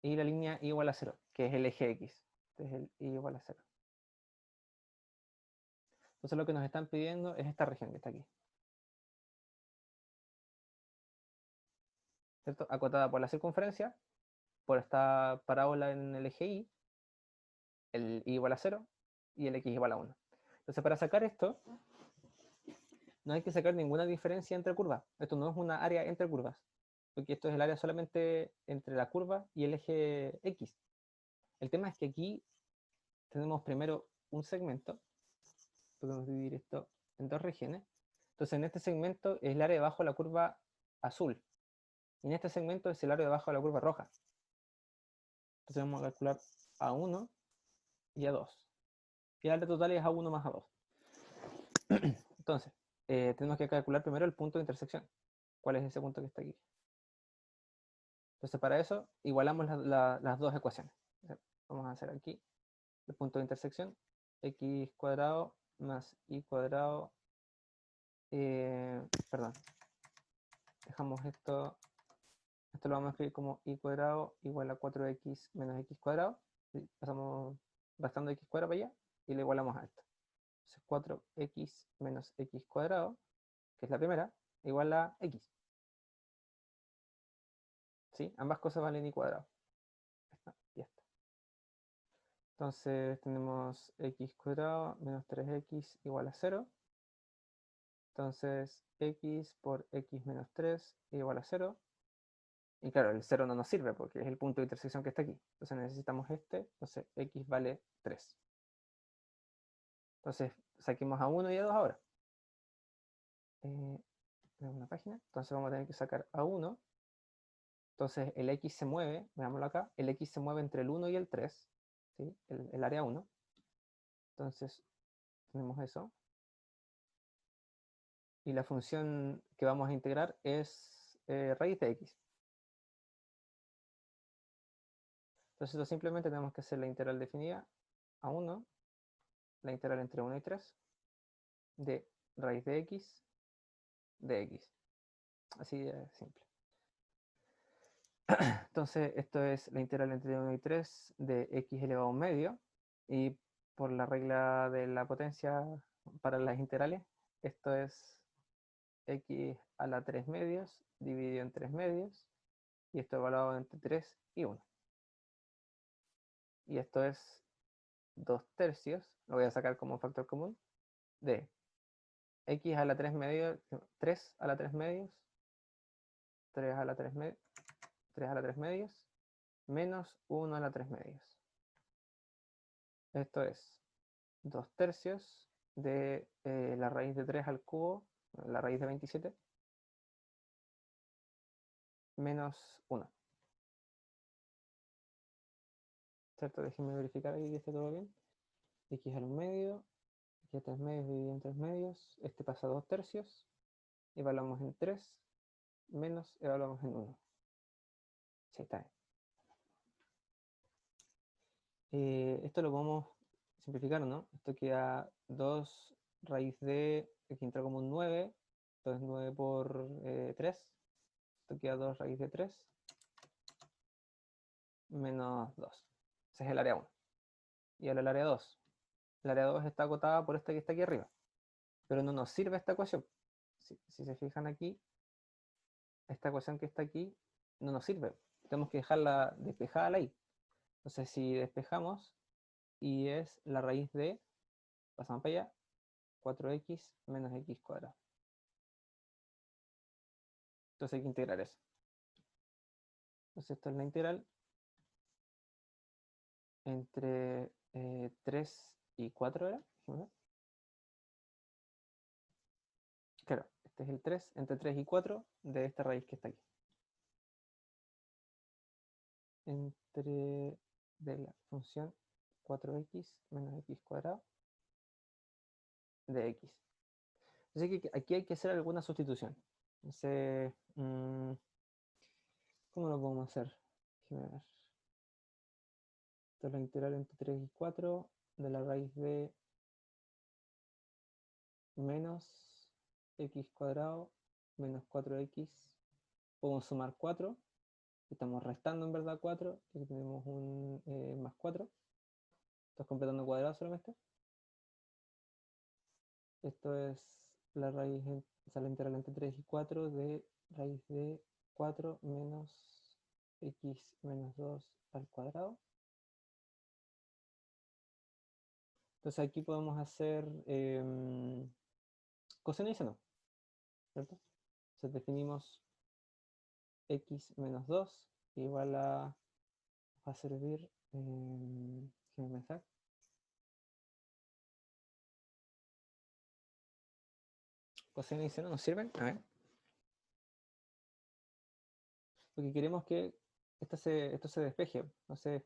Y la línea y igual a 0, que es el eje x. Este es el y igual a 0. Entonces lo que nos están pidiendo es esta región que está aquí. ¿Cierto? Acotada por la circunferencia, por esta parábola en el eje y, el y igual a 0 y el x igual a 1. Entonces para sacar esto, no hay que sacar ninguna diferencia entre curvas. Esto no es una área entre curvas, porque esto es el área solamente entre la curva y el eje x. El tema es que aquí tenemos primero un segmento, podemos dividir esto en dos regiones. Entonces en este segmento es el área debajo de la curva azul, y en este segmento es el área debajo de la curva roja. Entonces vamos a calcular A1 y A2. Y el área total es A1 más A2. Entonces, tenemos que calcular primero el punto de intersección. ¿Cuál es ese punto que está aquí? Entonces para eso igualamos las dos ecuaciones. Vamos a hacer aquí el punto de intersección, x cuadrado más y cuadrado, perdón, dejamos esto lo vamos a escribir como y cuadrado igual a 4x menos x cuadrado, y pasamos restando x cuadrado para allá y le igualamos a esto. Entonces 4x menos x cuadrado, que es la primera, igual a x. ¿Sí? Ambas cosas valen y cuadrado. Esta y esta. Entonces tenemos x cuadrado menos 3x igual a 0. Entonces x por x menos 3 igual a 0. Y claro, el 0 no nos sirve porque es el punto de intersección que está aquí. Entonces necesitamos este. Entonces x vale 3. Entonces saquemos a 1 y a 2 ahora. Una página. Entonces vamos a tener que sacar a 1. Entonces el x se mueve, veámoslo acá, el x se mueve entre el 1 y el 3, ¿sí? el área 1. Entonces tenemos eso. Y la función que vamos a integrar es raíz de x. Entonces esto simplemente tenemos que hacer la integral definida a 1, la integral entre 1 y 3, de raíz de x. Así de simple. Entonces esto es la integral entre 1 y 3 de x elevado a un medio. Y por la regla de la potencia para las integrales, esto es x a la 3 medios dividido en 3 medios. Y esto evaluado entre 3 y 1. y esto es 2/3, lo voy a sacar como factor común, de x a la 3 medios, 3 a la 3 medios, 3 a la 3 medios, 3 a la 3 medios, menos 1 a la 3 medios. Esto es 2/3 de la raíz de 3 al cubo, la raíz de 27, menos 1. ¿Cierto? Déjenme verificar aquí que esté todo bien. X al 1 medio, x a 3 medios dividido en 3 medios, este pasa a 2/3, evaluamos en 3, menos evaluamos en 1. Sí, está bien. Esto lo podemos simplificar, ¿no? Esto queda 2 raíz de, aquí entra como un 9, entonces 9 por 3, esto queda 2 raíz de 3, menos 2. Ese es el área 1. Y ahora el área 2. El área 2 está acotada por esta que está aquí arriba, pero no nos sirve esta ecuación. Si se fijan aquí, esta ecuación que está aquí no nos sirve. Tenemos que dejarla despejada ahí. Entonces, si despejamos, y es la raíz de, pasamos para allá, 4x menos x cuadrado. Entonces hay que integrar eso. Entonces esto es la integral entre 3 y 4 era. Claro, este es el 3 entre 3 y 4 de esta raíz que está aquí. Entre de la función 4x menos x cuadrado de x. Así que aquí hay que hacer alguna sustitución. Entonces, ¿cómo lo podemos hacer? Déjame ver. Esto es la integral entre 3 y 4 de la raíz de menos x cuadrado menos 4x. Podemos sumar 4. Estamos restando en verdad 4. Aquí tenemos un más 4. Estás completando cuadrado solamente. Esto es la raíz, o sea, la integral entre 3 y 4 de raíz de 4 menos x menos 2 al cuadrado. Entonces aquí podemos hacer coseno y seno, ¿cierto? Entonces definimos x menos 2 igual a, va a servir, déjenme pensar, coseno y seno nos sirven, a ver, porque queremos que esto se despeje, entonces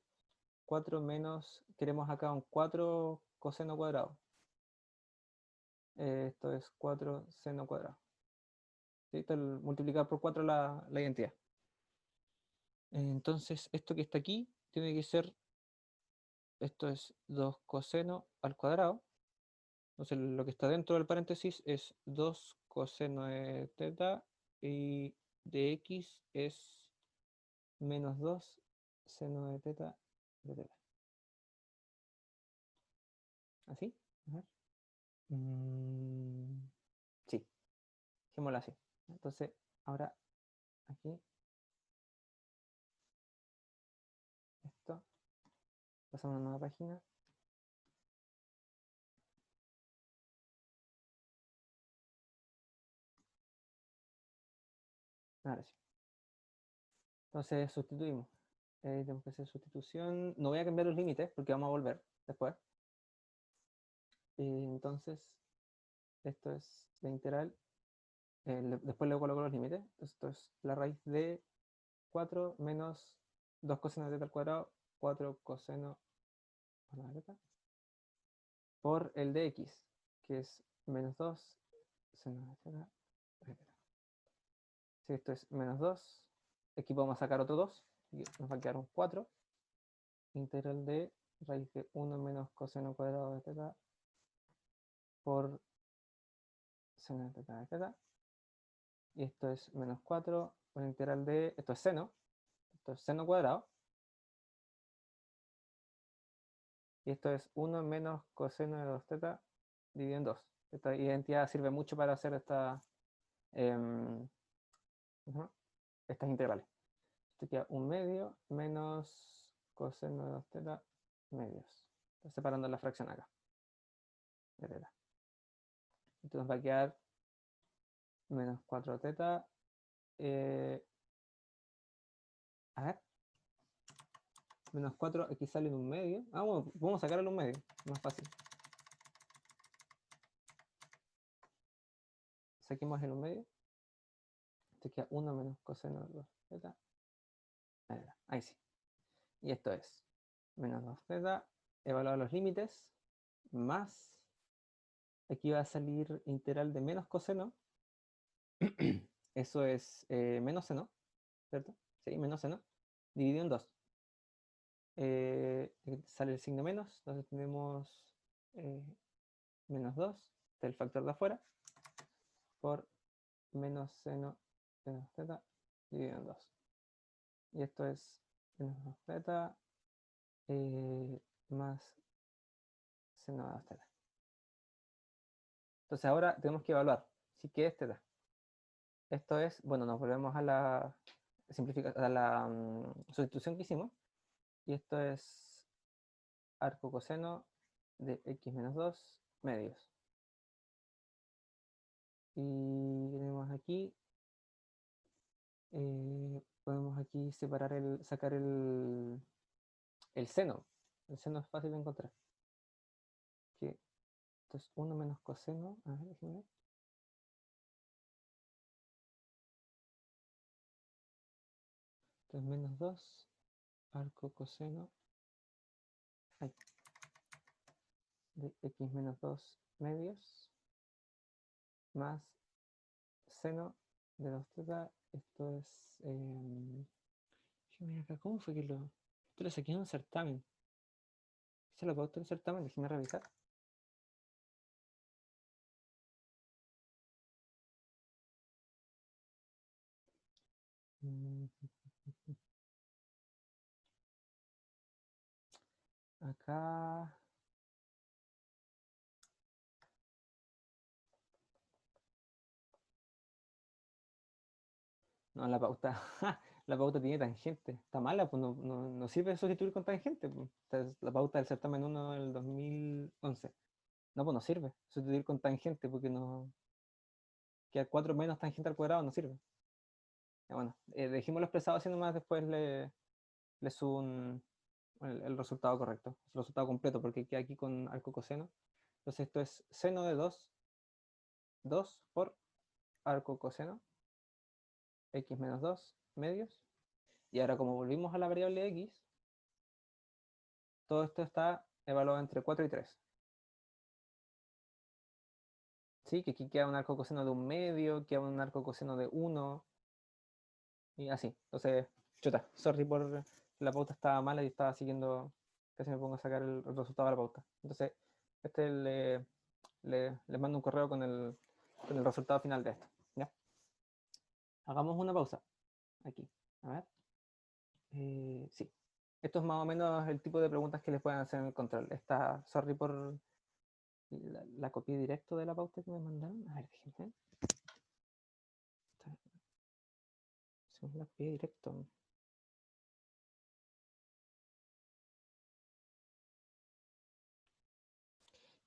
4 menos, queremos acá un 4 coseno cuadrado, esto es 4 seno cuadrado, ¿sí? Esto es multiplicar por 4 la identidad. Entonces esto que está aquí tiene que ser, esto es 2 coseno al cuadrado. Entonces lo que está dentro del paréntesis es 2 coseno de teta y de x es menos 2 seno de teta de teta. ¿Así? A ver. Sí, dejémoslo así. Entonces ahora aquí esto, pasamos a una nueva página. Ahora sí. Entonces sustituimos. Tenemos que hacer sustitución. No voy a cambiar los límites porque vamos a volver después. Entonces, esto es la integral. Después le coloco los límites. Esto es la raíz de 4 menos 2 coseno de teta al cuadrado, 4 coseno de teta, por el de x, que es menos 2 seno de teta de teta. Si esto es menos 2, aquí podemos sacar otro 2, y nos va a quedar un 4, integral de raíz de 1 menos coseno cuadrado de teta por seno de teta de teta. Y esto es menos 4 por integral de, esto es seno cuadrado. Y esto es 1 menos coseno de 2 teta dividido en 2. Esta identidad sirve mucho para hacer estas integrales. Esto queda 1 medio menos coseno de 2 teta medios. Estoy separando la fracción acá. De teta. Entonces nos va a quedar menos 4 teta. A ver. Menos 4, aquí sale en un medio. Ah, bueno, vamos a sacarlo en un medio. Más fácil. Saquemos el un medio. Te queda 1 menos coseno de 2 teta. Ahí sí. Y esto es menos 2 teta. Evaluar los límites. Más. Aquí va a salir integral de menos coseno. Eso es menos seno. ¿Cierto? Sí, menos seno. Dividido en 2. Sale el signo menos. Entonces tenemos menos 2 del factor de afuera. Por menos seno de 2 teta dividido en 2. Y esto es menos 2 teta más seno de 2 teta. Entonces ahora tenemos que evaluar si qué es teta. Esto es, bueno, nos volvemos a la a la sustitución que hicimos. Y esto es arco coseno de x menos 2 medios. Y tenemos aquí, podemos aquí separar sacar el seno. El seno es fácil de encontrar. Que esto es 1 menos coseno. A ver, déjenme ver. Entonces menos 2 arco coseno ay, de x menos 2 medios más seno de 2 teta. Esto es... déjenme acá, ¿cómo fue que lo...? Esto lo saqué en un certamen. ¿Se lo pauta en un certamen? Déjenme revisar. Acá... No, la pauta. La pauta tiene tangente. Está mala, pues no sirve sustituir con tangente. Pues. La pauta del certamen 1 del 2011. No, pues no sirve sustituir con tangente porque no. Queda 4 menos tangente al cuadrado, no sirve. Ya, bueno, dejémoslo expresado así nomás, después le subo el resultado correcto, el resultado completo, porque queda aquí con arco coseno. Entonces esto es seno de 2 por arco coseno, x menos 2 medios. Y ahora como volvimos a la variable x, todo esto está evaluado entre 4 y 3. ¿Sí? Que aquí queda un arco coseno de un medio, queda un arco coseno de 1, y así. Entonces, chuta, sorry por la pauta estaba mala y estaba siguiendo, casi me pongo a sacar el resultado de la pauta. Entonces, les mando un correo con el resultado final de esto. ¿Ya? Hagamos una pausa. Aquí. A ver. Sí. Esto es más o menos el tipo de preguntas que les pueden hacer en el control. Sorry por la copié directo de la pauta que me mandaron. A ver, déjenme. La copié directo.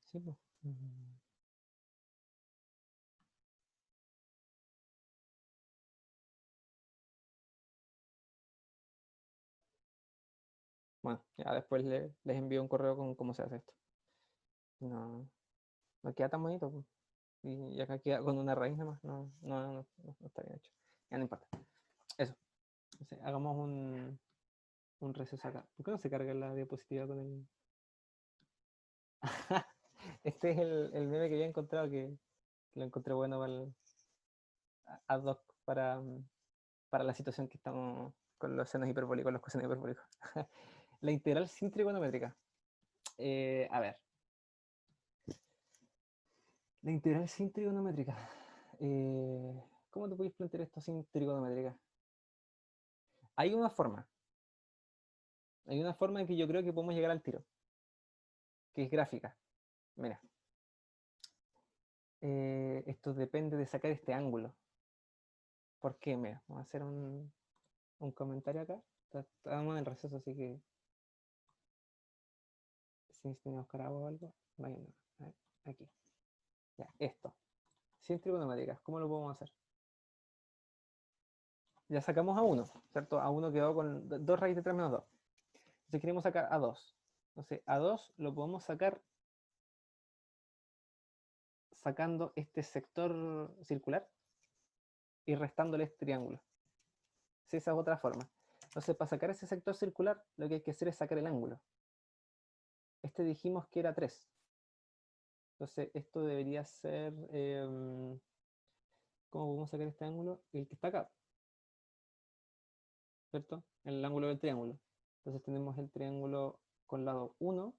Sí, pues. Bueno, ya después les envío un correo con cómo se hace esto. No, no queda tan bonito, pues. Y acá queda con una raíz nada más. No está bien hecho. Ya no importa. Eso. Entonces, hagamos un receso acá. ¿Por qué no se carga la diapositiva con el...? Este es el meme que había encontrado que lo encontré bueno para ad hoc para la situación que estamos con los senos hiperbólicos, los cosenos hiperbólicos. La integral sin trigonométrica. A ver. La integral sin trigonométrica. ¿Cómo te podéis plantear esto sin trigonométrica? Hay una forma. Hay una forma en que yo creo que podemos llegar al tiro. Que es gráfica. Mira. Esto depende de sacar este ángulo. ¿Por qué? Mira, vamos a hacer un comentario acá. Estamos en el receso, así que si tenemos cara o algo. Vayan, a ver, aquí. Ya, esto. Sin trigonométricas, ¿cómo lo podemos hacer? Ya sacamos a 1, ¿cierto? A 1 quedó con 2 raíz de 3 menos 2. Entonces queremos sacar a 2. Entonces a 2 lo podemos sacar sacando este sector circular y restándole este triángulo. Sí, esa es otra forma. Entonces para sacar ese sector circular lo que hay que hacer es sacar el ángulo. Este dijimos que era 3. Entonces esto debería ser... ¿cómo podemos sacar este ángulo? El que está acá, ¿cierto? El ángulo del triángulo. Entonces tenemos el triángulo con lado 1.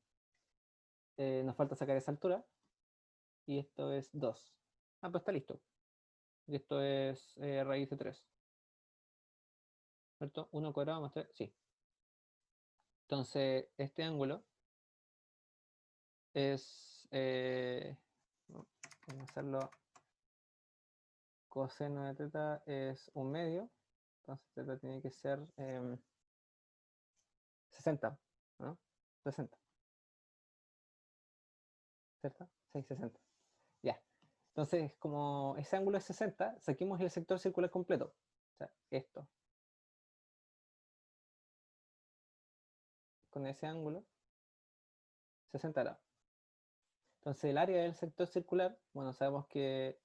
Nos falta sacar esa altura. Y esto es 2. Ah, pues está listo. Y esto es raíz de 3. ¿Cierto? 1 cuadrado más 3. Sí. Entonces, este ángulo es... vamos a hacerlo... Coseno de teta es 1/2. Entonces, teta tiene que ser 60. ¿No? 60. ¿Cierto? Sí, 60. Ya. Entonces, como ese ángulo es 60, saquemos el sector circular completo. O sea, esto. Con ese ángulo, 60 grados. Entonces, el área del sector circular, bueno, sabemos que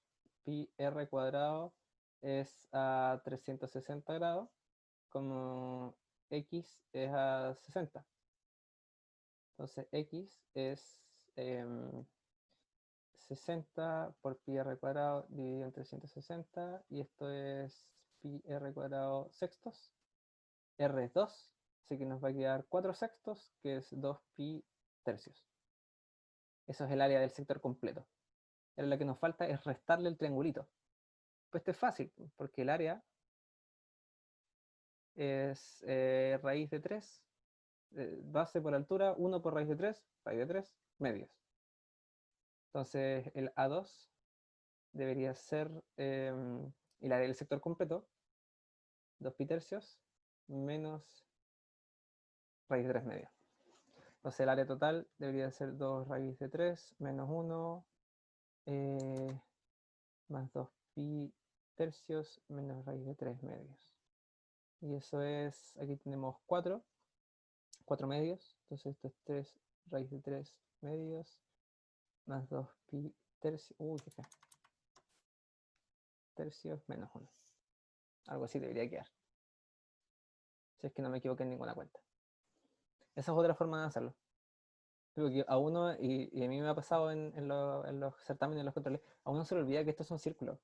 pi r cuadrado es a 360 grados, como x es a 60. Entonces, x es 60 por pi r cuadrado dividido en 360, y esto es pi r cuadrado sextos. R es 2, así que nos va a quedar 4 sextos, que es 2 pi tercios. Eso es el área del sector completo. Ahora lo que nos falta es restarle el triangulito. Pues esto es fácil, porque el área es raíz de 3, base por altura, 1 por raíz de 3, medios. Entonces el A2 debería ser el área del sector completo, 2 pi tercios, menos raíz de 3 medios. Entonces el área total debería ser 2 raíz de 3 menos 1 más 2 pi tercios menos raíz de 3 medios. Y eso es, aquí tenemos 4 medios. Entonces esto es 3 raíz de 3 medios más 2 pi tercios. Uy, qué feo. Tercios menos 1. Algo así debería quedar. Si es que no me equivoqué en ninguna cuenta. Esa es otra forma de hacerlo. Creo que a uno, y a mí me ha pasado en los certámenes, en los controles, a uno se le olvida que estos son círculos.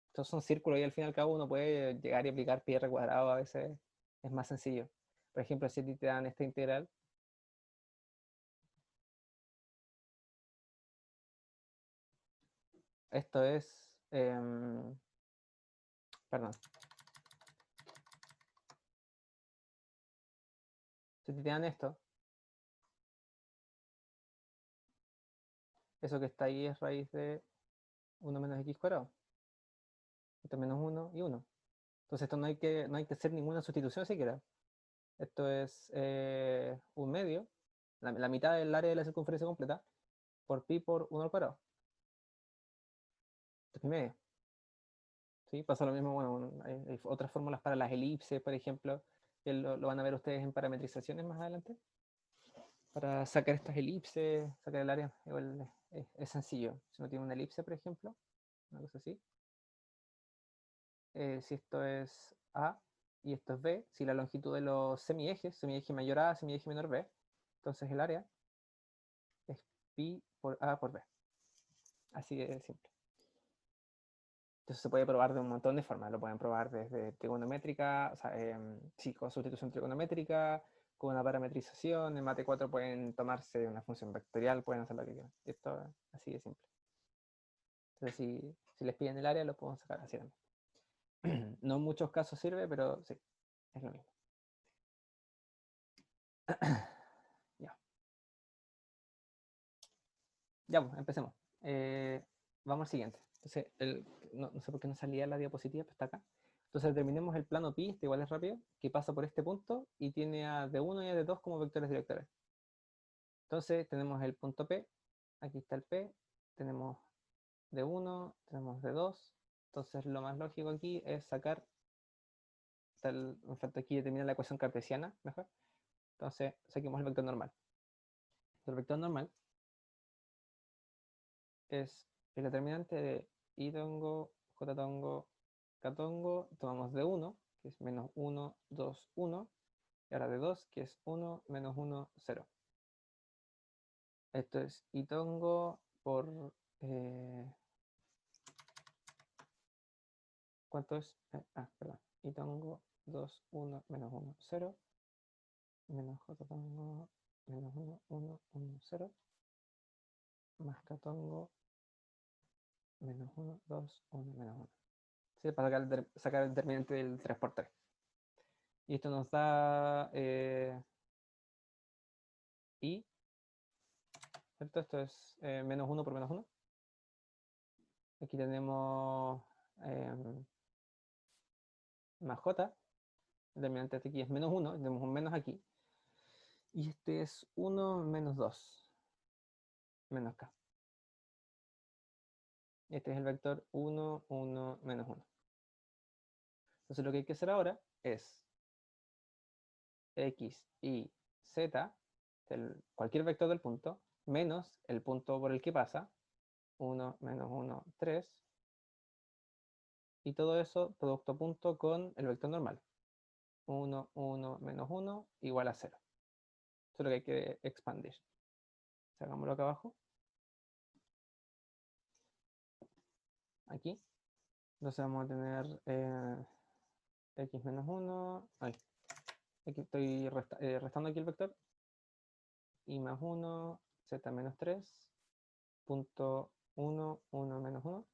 Estos son círculos y al fin y al cabo uno puede llegar y aplicar pi r cuadrado, a veces es más sencillo. Por ejemplo, si a ti te dan esta integral, esto es, perdón, si te dan esto, eso que está ahí es raíz de 1 menos x cuadrado. Esto es menos 1 y 1. Entonces esto no hay que hacer ninguna sustitución siquiera. Esto es 1/2, la mitad del área de la circunferencia completa, por pi por 1 al cuadrado. Esto es pi medio. ¿Sí? Pasa lo mismo, bueno, hay otras fórmulas para las elipses, por ejemplo, que lo van a ver ustedes en parametrizaciones más adelante. Para sacar estas elipses, sacar el área, igual es sencillo. Si uno tiene una elipse, por ejemplo, una cosa así. Si esto es A y esto es B, si la longitud de los semiejes, semieje mayor A, semieje menor B, entonces el área es pi por A por B. Así de simple. Entonces se puede probar de un montón de formas. Lo pueden probar desde trigonométrica, o sea, sí, con sustitución trigonométrica, con una parametrización. En Mate 4 pueden tomarse una función vectorial, pueden hacer lo que quieran. Esto es así de simple. Entonces, si les piden el área, lo podemos sacar así también. No en muchos casos sirve, pero sí, es lo mismo. Ya. Ya, pues, empecemos. Vamos al siguiente. Entonces, no sé por qué no salía la diapositiva, pero está acá. Entonces, determinemos el plano pi, este igual es rápido, que pasa por este punto y tiene a D1 y a D2 como vectores directores. Entonces tenemos el punto P, aquí está el P, tenemos de 1, tenemos de 2, entonces lo más lógico aquí es sacar, me falta aquí determinar la ecuación cartesiana, mejor. Entonces saquemos el vector normal. El vector normal es el determinante de I tongo, J tongo, K tongo, tomamos de 1, que es menos 1, 2, 1, y ahora de 2, que es 1, menos 1, 0. Esto es I tongo por... ¿cuánto es? Perdón. I tongo 2, 1, menos 1, 0, menos J tongo, menos 1, 1, 1, 0, más K tongo, menos 1, 2, 1, menos 1. ¿Sí? Para sacar el determinante del 3 por 3. Y esto nos da I, ¿cierto? Esto es menos 1 por menos 1. Aquí tenemos más J, el determinante de aquí es menos 1, tenemos un menos aquí. Y este es 1 menos 2, menos K. Este es el vector 1, 1, menos 1. Entonces lo que hay que hacer ahora es X, Y, Z, cualquier vector del punto, menos el punto por el que pasa, 1, menos 1, 3, y todo eso producto punto con el vector normal. 1, 1, menos 1, igual a 0. Eso es lo que hay que expandir. Hagámoslo acá abajo. Aquí. Entonces vamos a tener X menos 1. Aquí estoy restando aquí el vector. Y más 1, Z menos 3, punto 1, 1 menos 1,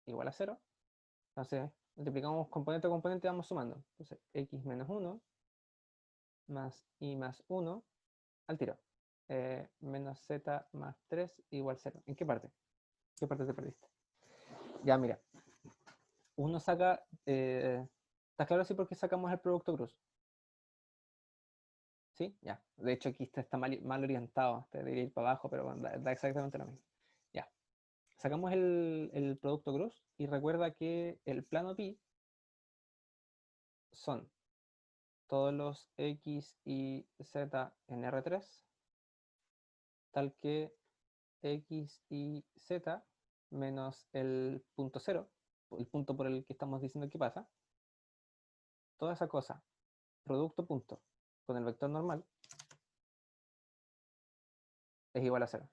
igual a 0. Entonces, multiplicamos componente a componente y vamos sumando. Entonces, X menos 1 más Y más 1 al tiro. Menos Z más 3 igual 0. ¿En qué parte? ¿Qué parte te perdiste? Ya, mira. Uno saca... ¿Está claro así por qué sacamos el producto cruz? ¿Sí? Ya. De hecho, aquí está mal orientado. Te debería ir para abajo, pero bueno, da exactamente lo mismo. Ya. Sacamos el producto cruz y recuerda que el plano pi son todos los X y Z en R3, tal que X y Z menos el punto 0, el punto por el que estamos diciendo que pasa, toda esa cosa, producto punto con el vector normal, es igual a 0.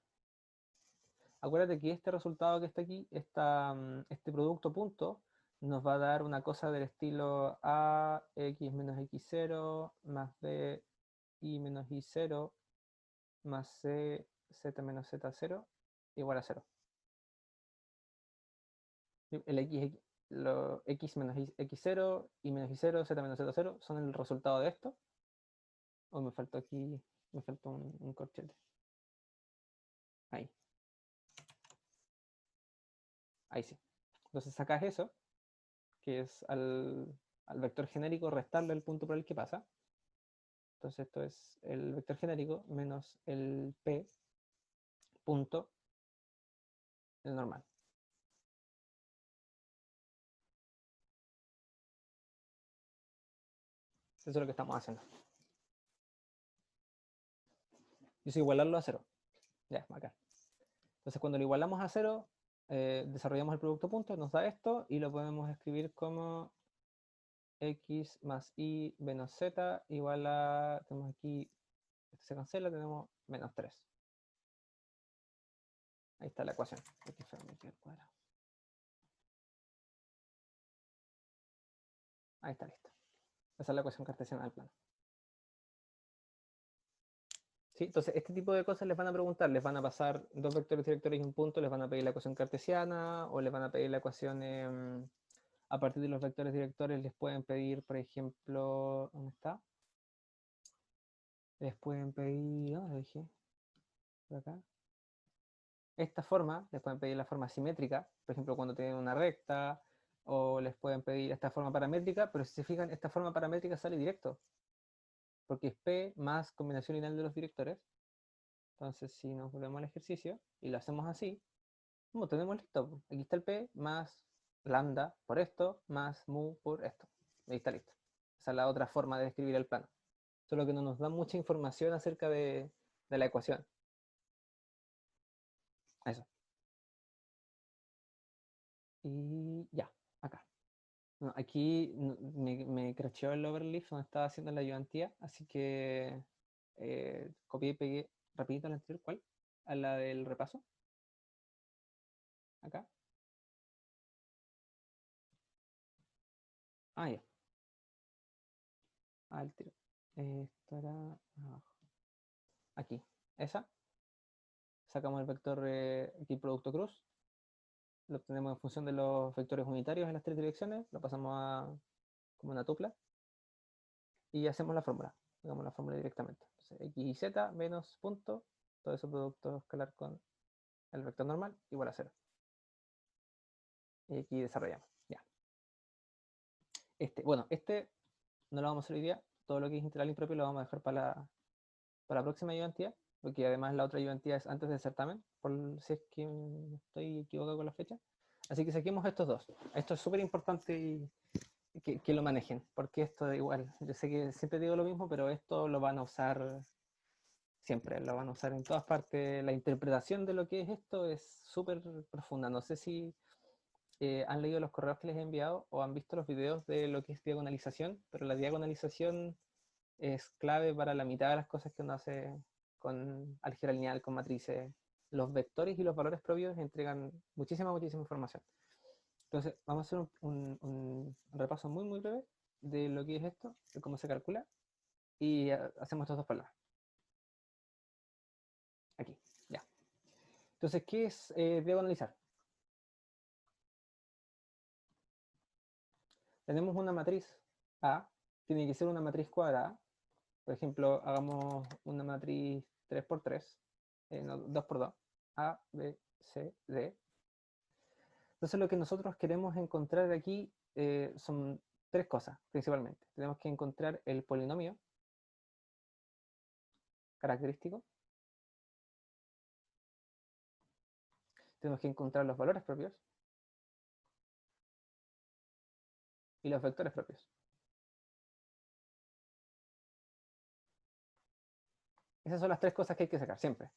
Acuérdate que este resultado que está aquí, este producto punto, nos va a dar una cosa del estilo AX menos X0 más B Y menos Y0 más C Z menos Z0 igual a 0. El X menos X0, Y menos Y0, Z menos Z0 son el resultado de esto. O me faltó aquí, me faltó un corchete. Ahí. Ahí sí. Entonces sacas eso, que es al vector genérico restarle el punto por el que pasa. Entonces esto es el vector genérico menos el P punto el normal. Eso es lo que estamos haciendo. Y eso igualarlo a 0. Ya, acá. Entonces cuando lo igualamos a 0, desarrollamos el producto punto, nos da esto y lo podemos escribir como X más Y menos Z igual a, tenemos aquí, esto se cancela, tenemos menos 3. Ahí está la ecuación. Ahí está listo. Esa es la ecuación cartesiana del plano. ¿Sí? Entonces, este tipo de cosas les van a preguntar, les van a pasar dos vectores directores y un punto, les van a pedir la ecuación cartesiana o les van a pedir la ecuación a partir de los vectores directores, les pueden pedir, por ejemplo, ¿dónde está? Les pueden pedir, ¿dónde lo dije? Por acá. Esta forma, les pueden pedir la forma simétrica, por ejemplo, cuando tienen una recta, o les pueden pedir esta forma paramétrica, pero si se fijan, esta forma paramétrica sale directo, porque es P más combinación lineal de los directores, Entonces, si nos volvemos al ejercicio y lo hacemos así, como tenemos listo, pues, aquí está el P más lambda por esto, más mu por esto. Ahí está listo. Esa es la otra forma de describir el plano. Solo que no nos da mucha información acerca de la ecuación. Eso. Y ya, acá. No, aquí me crasheó el overleaf donde estaba haciendo la ayudantía, así que copié y pegué rapidito a la anterior. ¿Cuál? A la del repaso. Acá. Ah, ya. Ah, el tiro. Esto era abajo. Aquí. Esa. Sacamos el vector aquí producto cruz. Lo obtenemos en función de los vectores unitarios en las tres direcciones. Lo pasamos a como una tupla. Y hacemos la fórmula. Hagamos la fórmula directamente. Entonces, x y z menos punto. Todo eso producto escalar con el vector normal igual a 0. Y aquí desarrollamos. Ya. Este no lo vamos a hacer hoy día. Todo lo que es integral impropio lo vamos a dejar para la próxima ayudantía, porque además la otra ayudantía es antes del certamen, por si es que estoy equivocado con la fecha. Así que saquemos estos dos. Esto es súper importante que lo manejen, porque esto igual, yo sé que siempre digo lo mismo, pero esto lo van a usar siempre, lo van a usar en todas partes. La interpretación de lo que es esto es súper profunda. No sé si han leído los correos que les he enviado o han visto los videos de lo que es diagonalización, pero la diagonalización es clave para la mitad de las cosas que uno hace con álgebra lineal, con matrices. Los vectores y los valores propios entregan muchísima, muchísima información. Entonces, vamos a hacer un repaso muy, muy breve de lo que es esto, de cómo se calcula, y hacemos estos dos problemas. Aquí, ya. Entonces, ¿qué es diagonalizar? Tenemos una matriz A, tiene que ser una matriz cuadrada. Por ejemplo, hagamos una matriz 3x3, no, 2x2, A, B, C, D. Entonces lo que nosotros queremos encontrar aquí son tres cosas, principalmente. Tenemos que encontrar el polinomio característico, tenemos que encontrar los valores propios y los vectores propios. Esas son las tres cosas que hay que sacar, siempre.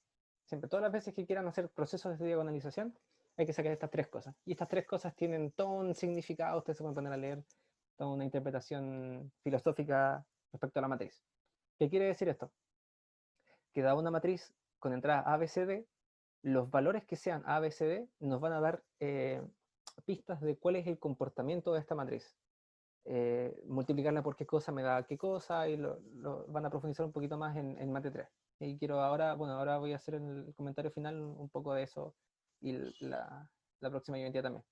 Siempre, todas las veces que quieran hacer procesos de diagonalización, hay que sacar estas tres cosas. Y estas tres cosas tienen todo un significado, ustedes se pueden poner a leer toda una interpretación filosófica respecto a la matriz. ¿Qué quiere decir esto? Que dada una matriz con entrada A, B, C, D, los valores que sean A, B, C, D nos van a dar pistas de cuál es el comportamiento de esta matriz. Multiplicarla por qué cosa me da qué cosa, y lo van a profundizar un poquito más en Mate 3. Y quiero ahora, bueno, ahora voy a hacer en el comentario final un poco de eso y la próxima eventía también.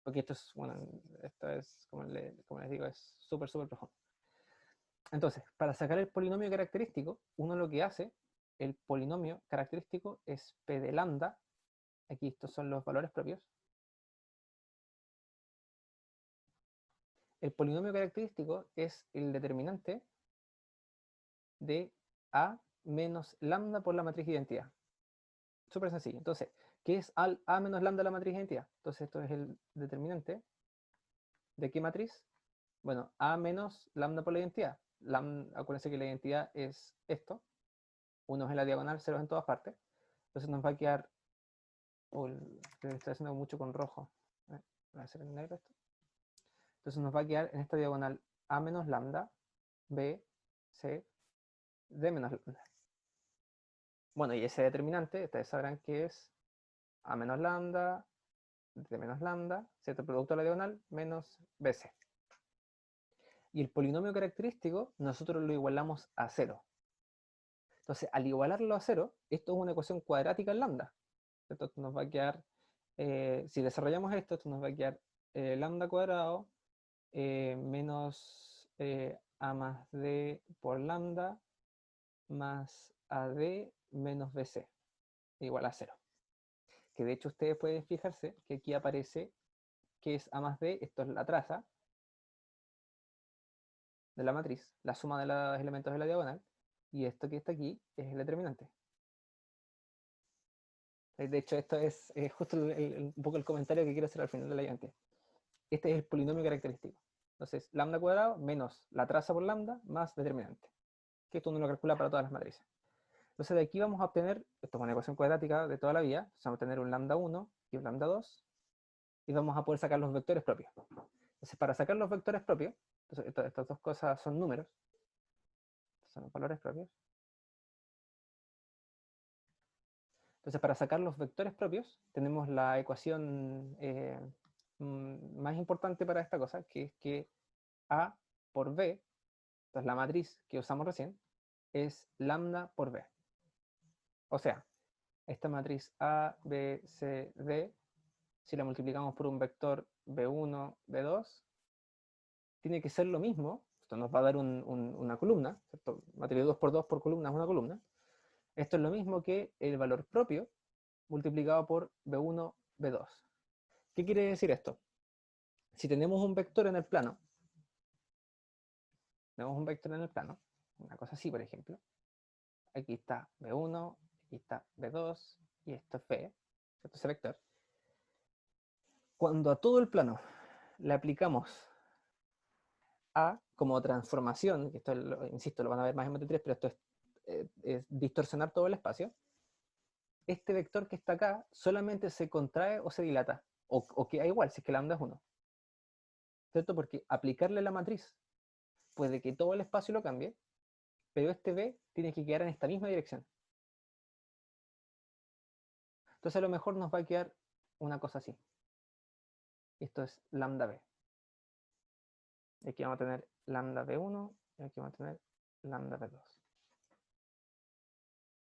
Porque esto es, bueno, esto es, como les digo, es súper, súper profundo. Entonces, para sacar el polinomio característico, uno lo que hace, el polinomio característico es P de lambda, aquí estos son los valores propios. El polinomio característico es el determinante de A menos lambda por la matriz de identidad. Súper sencillo. Entonces, ¿qué es A menos lambda la matriz de identidad? Entonces, esto es el determinante de qué matriz. Bueno, A menos lambda por la identidad. Acuérdense que la identidad es esto. 1 es en la diagonal, 0 en todas partes. Entonces nos va a quedar... estoy haciendo mucho con rojo. Voy a hacer en negro esto. Entonces nos va a quedar en esta diagonal A menos lambda, B, C, D menos lambda. Bueno, y ese determinante, ustedes sabrán que es A menos lambda, D menos lambda, ¿cierto? Producto de la diagonal, menos BC. Y el polinomio característico, nosotros lo igualamos a 0. Entonces, al igualarlo a 0, esto es una ecuación cuadrática en lambda. Entonces nos va a quedar, si desarrollamos esto nos va a quedar lambda cuadrado menos A más D por lambda más AD menos BC igual a 0. Que de hecho ustedes pueden fijarse que aquí aparece que es A más D, esto es la traza de la matriz, la suma de los elementos de la diagonal, y esto que está aquí es el determinante. De hecho, esto es justo un poco el comentario que quiero hacer al final de la identidad. Este es el polinomio característico. Entonces, lambda cuadrado menos la traza por lambda más determinante. Que esto uno lo calcula para todas las matrices. Entonces, de aquí vamos a obtener, esto es una ecuación cuadrática de toda la vida, vamos a obtener un lambda 1 y un lambda 2, y vamos a poder sacar los vectores propios. Entonces, para sacar los vectores propios, estas dos cosas son números, son los valores propios. Entonces, para sacar los vectores propios, tenemos la ecuación más importante para esta cosa, que es que A por B, entonces la matriz que usamos recién, es lambda por B. O sea, esta matriz A, B, C, D, si la multiplicamos por un vector B1, B2, tiene que ser lo mismo. Esto nos va a dar una columna, ¿cierto? Matriz 2 por 2 por columna es una columna. Esto es lo mismo que el valor propio multiplicado por B1, B2. ¿Qué quiere decir esto? Si tenemos un vector en el plano, una cosa así, por ejemplo, aquí está B1, aquí está B2, y esto es B, ¿cierto? Ese vector. Cuando a todo el plano le aplicamos A como transformación, que esto, insisto, lo van a ver más en Mat3, pero esto es distorsionar todo el espacio, este vector que está acá solamente se contrae o se dilata, o queda igual, si es que lambda es 1. ¿Cierto? Porque aplicarle la matriz puede que todo el espacio lo cambie, pero este B tiene que quedar en esta misma dirección. Entonces a lo mejor nos va a quedar una cosa así. Esto es lambda B. Y aquí vamos a tener lambda B1 y aquí vamos a tener lambda B2.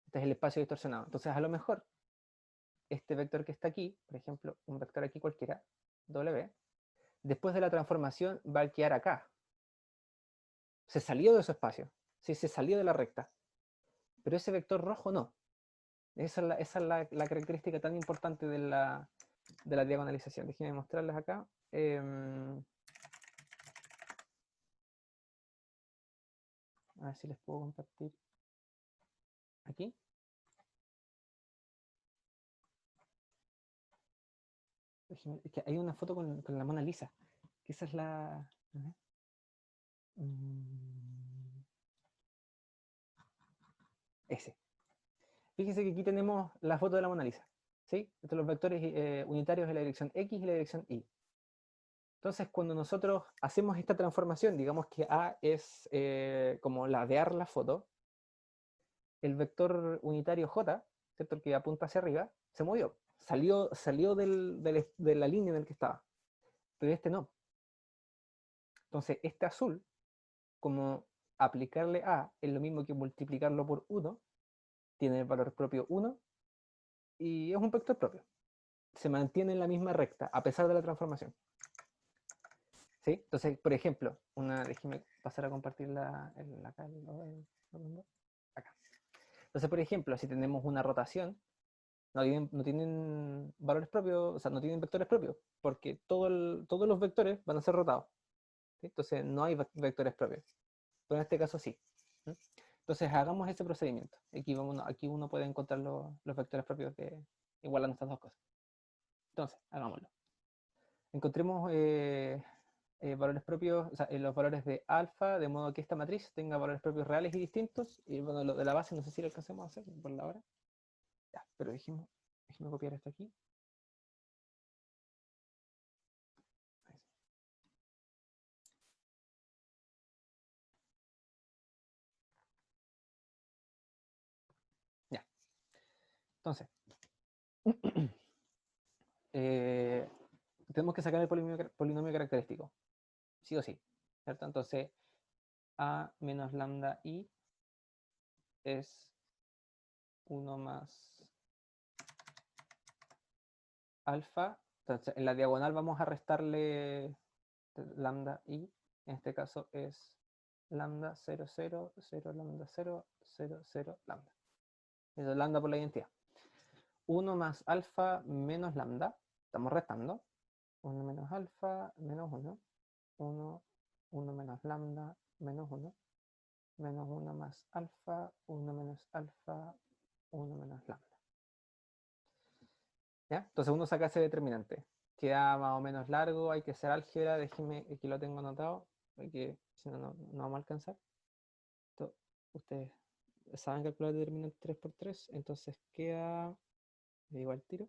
Este es el espacio distorsionado. Entonces a lo mejor este vector que está aquí, por ejemplo, un vector aquí cualquiera, W, después de la transformación va a quedar acá. Se salió de su espacio, ¿sí? Se salió de la recta. Pero ese vector rojo no. Esa es la característica tan importante de la diagonalización. Déjenme mostrarles acá. A ver si les puedo compartir aquí. Es que hay una foto con la Mona Lisa. Que esa es la... Ese. Fíjense que aquí tenemos la foto de la Mona Lisa. ¿Sí? Estos son los vectores unitarios de la dirección X y la dirección Y. Entonces, cuando nosotros hacemos esta transformación, digamos que A es como ladear la foto, el vector unitario J, ¿cierto? El que apunta hacia arriba, se movió. Salió de la línea en la que estaba. Pero este no. Entonces, este azul, como aplicarle A es lo mismo que multiplicarlo por 1, tiene el valor propio 1 y es un vector propio. Se mantiene en la misma recta a pesar de la transformación. ¿Sí? Entonces, por ejemplo, déjeme pasar a compartir acá, acá. Entonces, por ejemplo, si tenemos una rotación, no tienen valores propios, o sea, no tienen vectores propios, porque todos los vectores van a ser rotados. ¿Sí? Entonces, no hay vectores propios. Pero en este caso sí. ¿Sí? Entonces, hagamos ese procedimiento. Aquí uno puede encontrar los vectores propios igualando estas dos cosas. Entonces, hagámoslo. Encontremos valores propios, o sea, los valores de alfa, de modo que esta matriz tenga valores propios reales y distintos. Y bueno, lo de la base no sé si lo alcancemos a hacer por la hora. Ya, pero déjeme copiar esto aquí. Ya. Entonces, tenemos que sacar el polinomio característico. Sí o sí. ¿Cierto? Entonces, A menos lambda I es 1 más alfa. Entonces, en la diagonal vamos a restarle lambda I. En este caso es lambda 0, 0, 0, lambda 0, 0, 0, lambda. Eso es lambda por la identidad. 1 más alfa menos lambda. Estamos restando. 1 menos alfa menos 1. 1, 1 menos lambda menos 1. Menos 1 más alfa, 1 menos alfa, 1 menos lambda. ¿Ya? Entonces uno saca ese determinante. Queda más o menos largo, hay que hacer álgebra, déjenme, aquí lo tengo anotado, porque si no, no vamos a alcanzar. Ustedes saben calcular el determinante 3 por 3, entonces queda, le digo al tiro,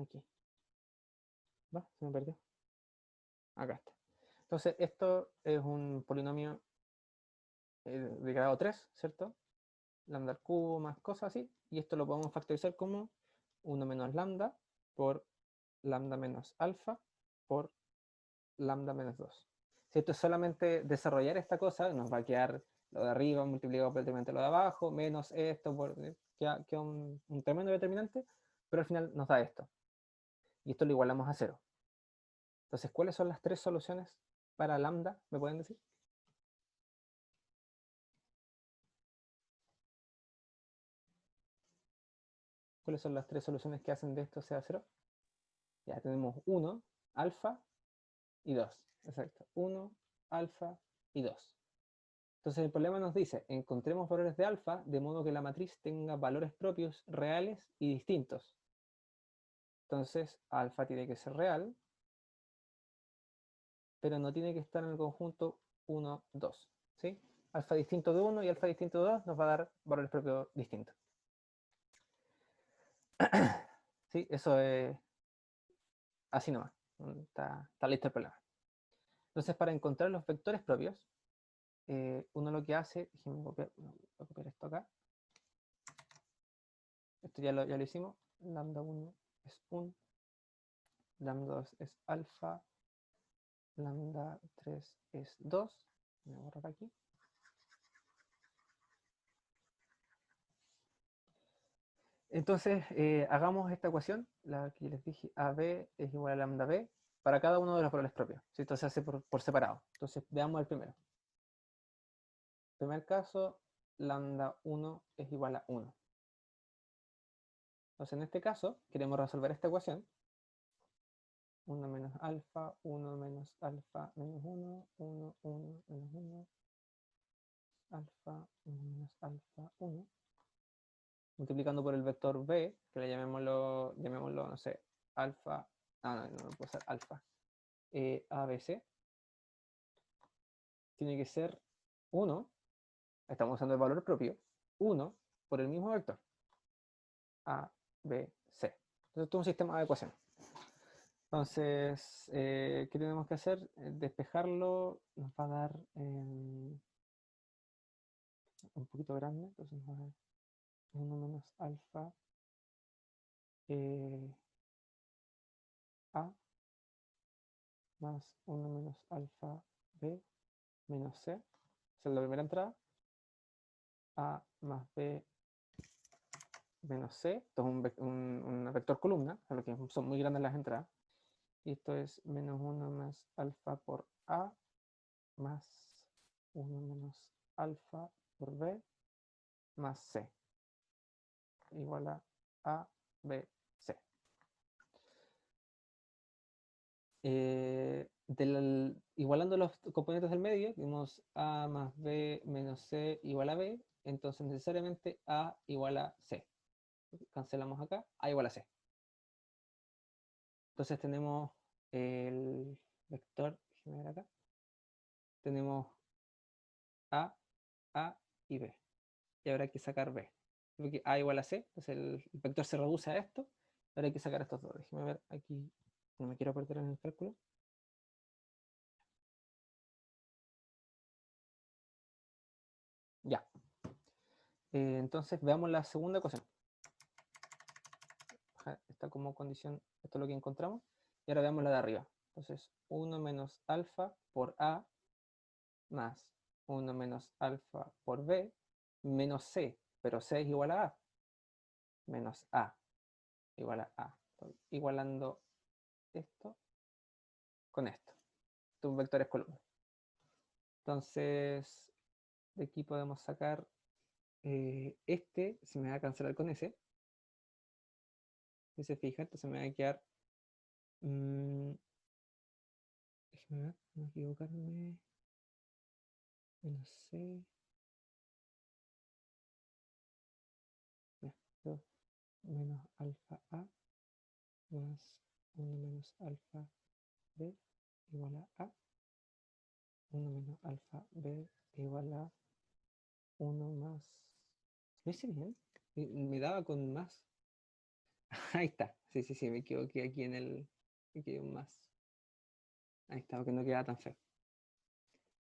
aquí, va, se me perdió, acá está. Entonces esto es un polinomio de grado 3, ¿cierto? Lambda al cubo más cosas así, y esto lo podemos factorizar como 1 menos lambda por lambda menos alfa por lambda menos 2. Si esto es solamente desarrollar esta cosa, nos va a quedar lo de arriba multiplicado por el determinante de lo de abajo, menos esto, queda un tremendo determinante, pero al final nos da esto. Y esto lo igualamos a 0. Entonces, ¿cuáles son las tres soluciones para lambda? ¿Me pueden decir? ¿Cuáles son las tres soluciones que hacen de esto sea 0? Ya tenemos 1, alfa y 2. Exacto. 1, alfa y 2. Entonces el problema nos dice, encontremos valores de alfa de modo que la matriz tenga valores propios reales y distintos. Entonces alfa tiene que ser real, pero no tiene que estar en el conjunto 1, 2. ¿Sí? Alfa distinto de 1 y alfa distinto de 2 nos va a dar valores propios distintos. ¿Sí? Eso es así nomás. Está listo el problema. Entonces para encontrar los vectores propios, uno lo que hace, déjenme copiar, voy a copiar esto acá. Esto ya lo hicimos. Lambda 1 es 1. Lambda 2 es alfa. Lambda 3 es 2. Voy a borrar aquí. Entonces, hagamos esta ecuación, la que les dije, AB es igual a lambda B, para cada uno de los valores propios. ¿Sí? Esto se hace por separado. Entonces, veamos el primero. Primer caso, lambda 1 es igual a 1. Entonces, en este caso, queremos resolver esta ecuación. 1 menos alfa, 1 menos alfa menos 1, 1, 1, menos 1, alfa, 1 menos alfa, 1. Multiplicando por el vector b, que le llamémoslo, no sé, alfa, no puede ser alfa, ABC, tiene que ser 1, estamos usando el valor propio, 1 por el mismo vector, A, B, C. Entonces esto es un sistema de ecuaciones. Entonces, ¿qué tenemos que hacer? Despejarlo nos va a dar un poquito grande, entonces nos va a dar 1 menos alfa A más 1 menos alfa B menos C. Esa es la primera entrada. A más B menos C. Esto es un vector columna, porque son muy grandes las entradas. Y esto es menos 1 más alfa por A más 1 menos alfa por B más C. Igual a B, C. Igualando los componentes del medio, tenemos A más B menos C igual a B, entonces necesariamente A igual a C. Cancelamos acá, A igual a C. Entonces tenemos el vector, déjame ver acá, tenemos A y B. Y ahora hay que sacar B. Porque A igual a C, entonces el vector se reduce a esto, ahora hay que sacar estos dos. Déjame ver aquí, no me quiero perder en el cálculo. Ya. Entonces veamos la segunda ecuación. Está como condición, esto es lo que encontramos. Y ahora veamos la de arriba. Entonces 1 menos alfa por A más 1 menos alfa por B menos C, pero C es igual a A, menos A igual a A. Estoy igualando esto con esto. Esto es un vector columna. Entonces, de aquí podemos sacar se me va a cancelar con ese. Si se fija, entonces me va a quedar déjame ver, no equivocarme. Menos C. Ya, 2 menos alfa A más 1 menos alfa B igual a 1 menos alfa B igual a 1 más. ¿Lo hice bien? Me daba con más. Ahí está. Sí, sí, sí, me equivoqué aquí en el. Me quedé un más. Ahí está, porque no queda tan feo.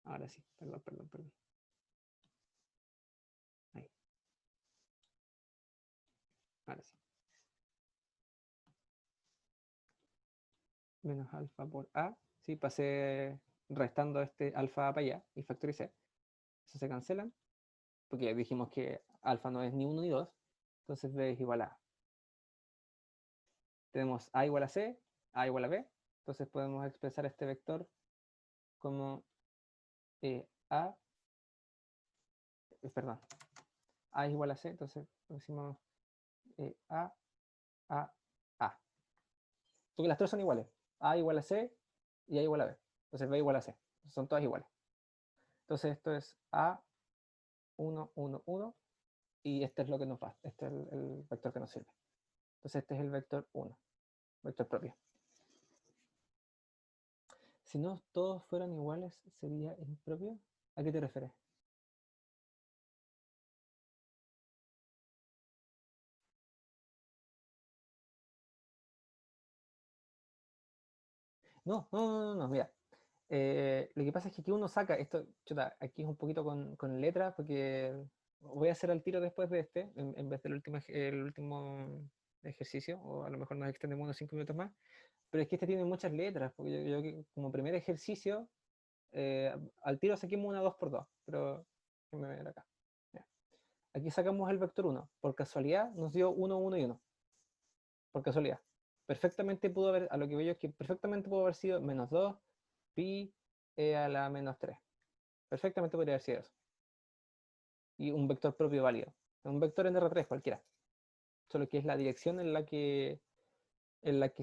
Ahora sí, perdón, perdón, perdón. Ahí. Ahora sí. Menos alfa por A. Sí, pasé restando este alfa para allá y factoricé. Eso se cancelan. Porque ya dijimos que alfa no es ni 1 ni 2. Entonces B es igual a A. Tenemos A igual a C, A igual a B. Entonces podemos expresar este vector como A, perdón, A es igual a C. Entonces decimos A, A, A. Porque las tres son iguales. A igual a C y A igual a B. Entonces B igual a C. Son todas iguales. Entonces esto es A, 1, 1, 1. Y este es lo que nos va. Este es el vector que nos sirve. Entonces este es el vector 1. Vector propio. Si no todos fueran iguales, ¿sería impropio? ¿A qué te refieres? No, no, no, no, no, mira. Lo que pasa es que aquí uno saca, esto, chuta, aquí es un poquito con letras, porque voy a hacer al tiro después de este, en vez del último ejercicio, o a lo mejor nos extendemos unos 5 minutos más, pero es que este tiene muchas letras, porque como primer ejercicio, al tiro saquemos una 2 por 2, pero déjenme ver acá. Ya. Aquí sacamos el vector 1, por casualidad nos dio 1, 1 y 1, por casualidad. Perfectamente pudo haber, a lo que veo es que perfectamente pudo haber sido menos 2 pi a la menos 3. Perfectamente podría haber sido eso. Y un vector propio válido. Un vector en R3 cualquiera. Solo que es la dirección en la que